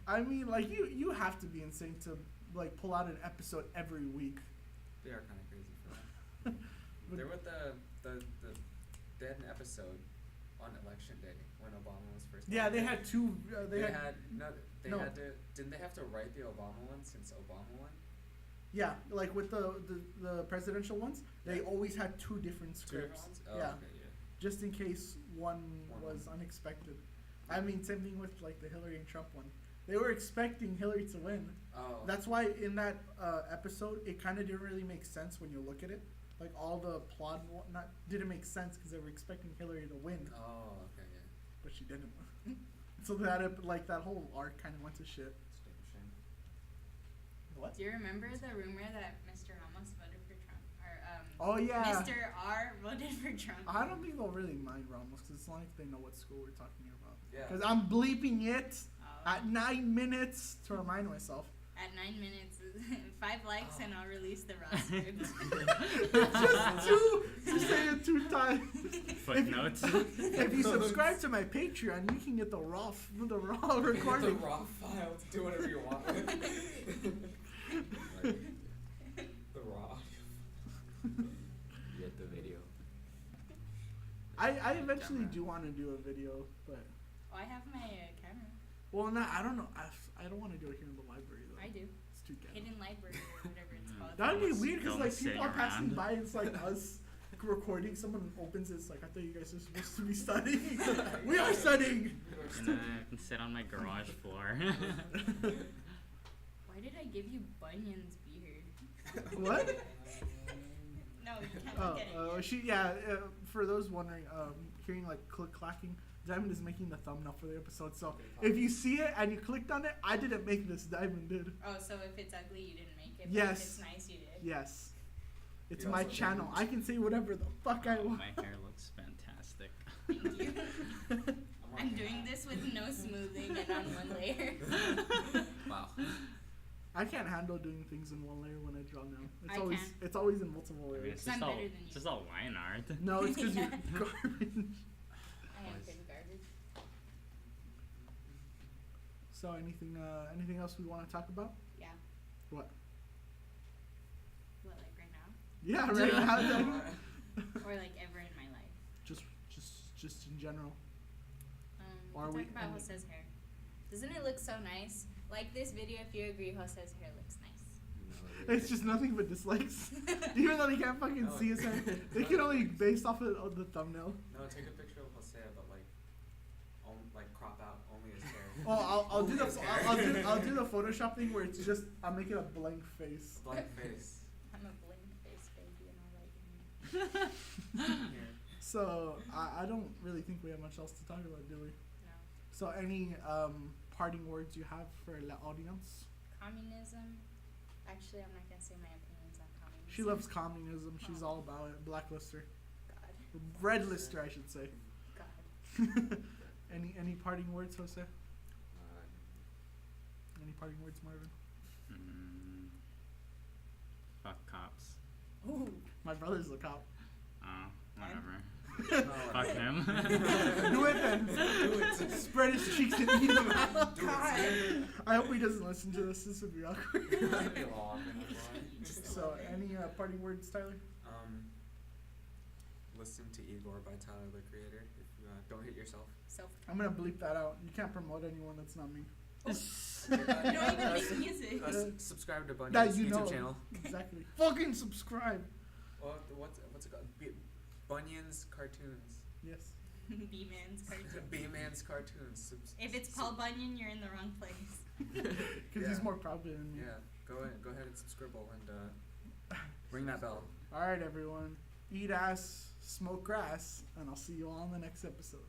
I mean, like you have to be insane to like pull out an episode every week. They are kind of crazy for that. They're with the they had an episode on election day when Obama was first. Yeah, they had two. They had had no. didn't they have to write the Obama one since Obama won? Yeah, like with the presidential ones, they Yeah. always had two different Two different scripts. ones? Oh, yeah, okay, yeah. just in case one One was won. unexpected. I mean, same thing with like the Hillary and Trump one. They were expecting Hillary to win. Oh. That's why in that episode, it kind of didn't really make sense when you look at it. Like all the plot and whatnot didn't make sense because they were expecting Hillary to win, Oh, okay, yeah. but she didn't. So that like that whole arc kind of went to shit. It's a damn shame. What? Do you remember the rumor that Mr. Ramos voted for Trump? Or Oh yeah. Mr. R voted for Trump? I don't think they'll really mind Ramos because it's not like they know what school we're talking about. Yeah. Because I'm bleeping it Oh. at 9 minutes to remind myself. At 9 minutes, 5 likes, and I'll release the raw script. Just to say it 2 times. Footnotes. If you subscribe to my Patreon, you can get the raw The recording. raw file to do whatever you want with. The raw audio. Get the video. I eventually Camera. do want to do a video, but Oh, I have my camera. well, not I don't know. I don't want to do it here in the library though. I do. It's too ghetto. Hidden library or whatever it's called. That'd be Don't weird because like sit people are passing around. by. It's like us recording. Someone opens it. It's like I thought you guys were supposed to be studying. We are studying. And I can sit on my garage floor. Why did I give you Bunyan's beard? What? No, you can't look at it Oh, yet. for those wondering, hearing like click clacking, Diamond is making the thumbnail for the episode. So if you see it and you clicked on it, I didn't make this. Diamond did. Oh, so if it's ugly, you didn't make it. But Yes. if it's nice, you did. Yes. It's You my also channel. changed. I can say whatever the fuck I Oh, want. my hair looks fantastic. Thank you. I'm doing this with no smoothing and on one layer. Wow. I can't handle doing things in one layer when I draw now. I It's always in multiple I mean, layers. it's I'm just all, better than you. it's just all line art. No, it's because Yeah. you're garbage. I am pretty garbage. So anything else we want to talk about? Yeah. What? What, like right now? Yeah, right now. Diamond. Or like ever in my life? Just in general. Are Talk we- about Jose's hair. Doesn't it look so nice? Like this video if you agree Jose's hair looks nice. No, It's just nothing but dislikes. Even though they can't fucking No. see his hair, they can only based off of the thumbnail. No, take a picture of Jose, but like crop out only his hair. Oh, I'll do Only the his I'll hair. do I'll do the Photoshop thing where it's just I'll make it a blank face. Blank face. I'm a blank face baby and all that. Here. So I don't really think we have much else to talk about, do we? No. So any parting words you have for la audience? Communism. Actually, I'm not gonna say my opinions on communism. She loves communism. She's Oh. all about it. Blacklister, God. red lister, I should say. God. Any parting words, Jose? Uh, Any parting words, Marvin? Mm, fuck cops. Ooh. My brother's a cop. Oh, whatever. Oh, Fuck okay. him. Do it then. Do it. Spread his cheeks and eat him out. Do it. God. I hope he doesn't listen to this. This would be awkward. That'd be long. So, any parting words, Tyler? Listen to Igor by Tyler the Creator. If you don't hit yourself. Self. I'm gonna bleep that out. You can't promote anyone that's not me. You don't even make music. Subscribe to That Bunny's you YouTube know. channel. Exactly. Fucking subscribe. What's it called? Bunyan's Cartoons. Yes. B-Man's cartoon. B-Man's Cartoons. If it's Paul Bunyan, you're in the wrong place. Because he's more popular than me. Yeah, go ahead and subscribe and ring that bell. Alright, everyone. Eat ass, smoke grass, and I'll see you all in the next episode.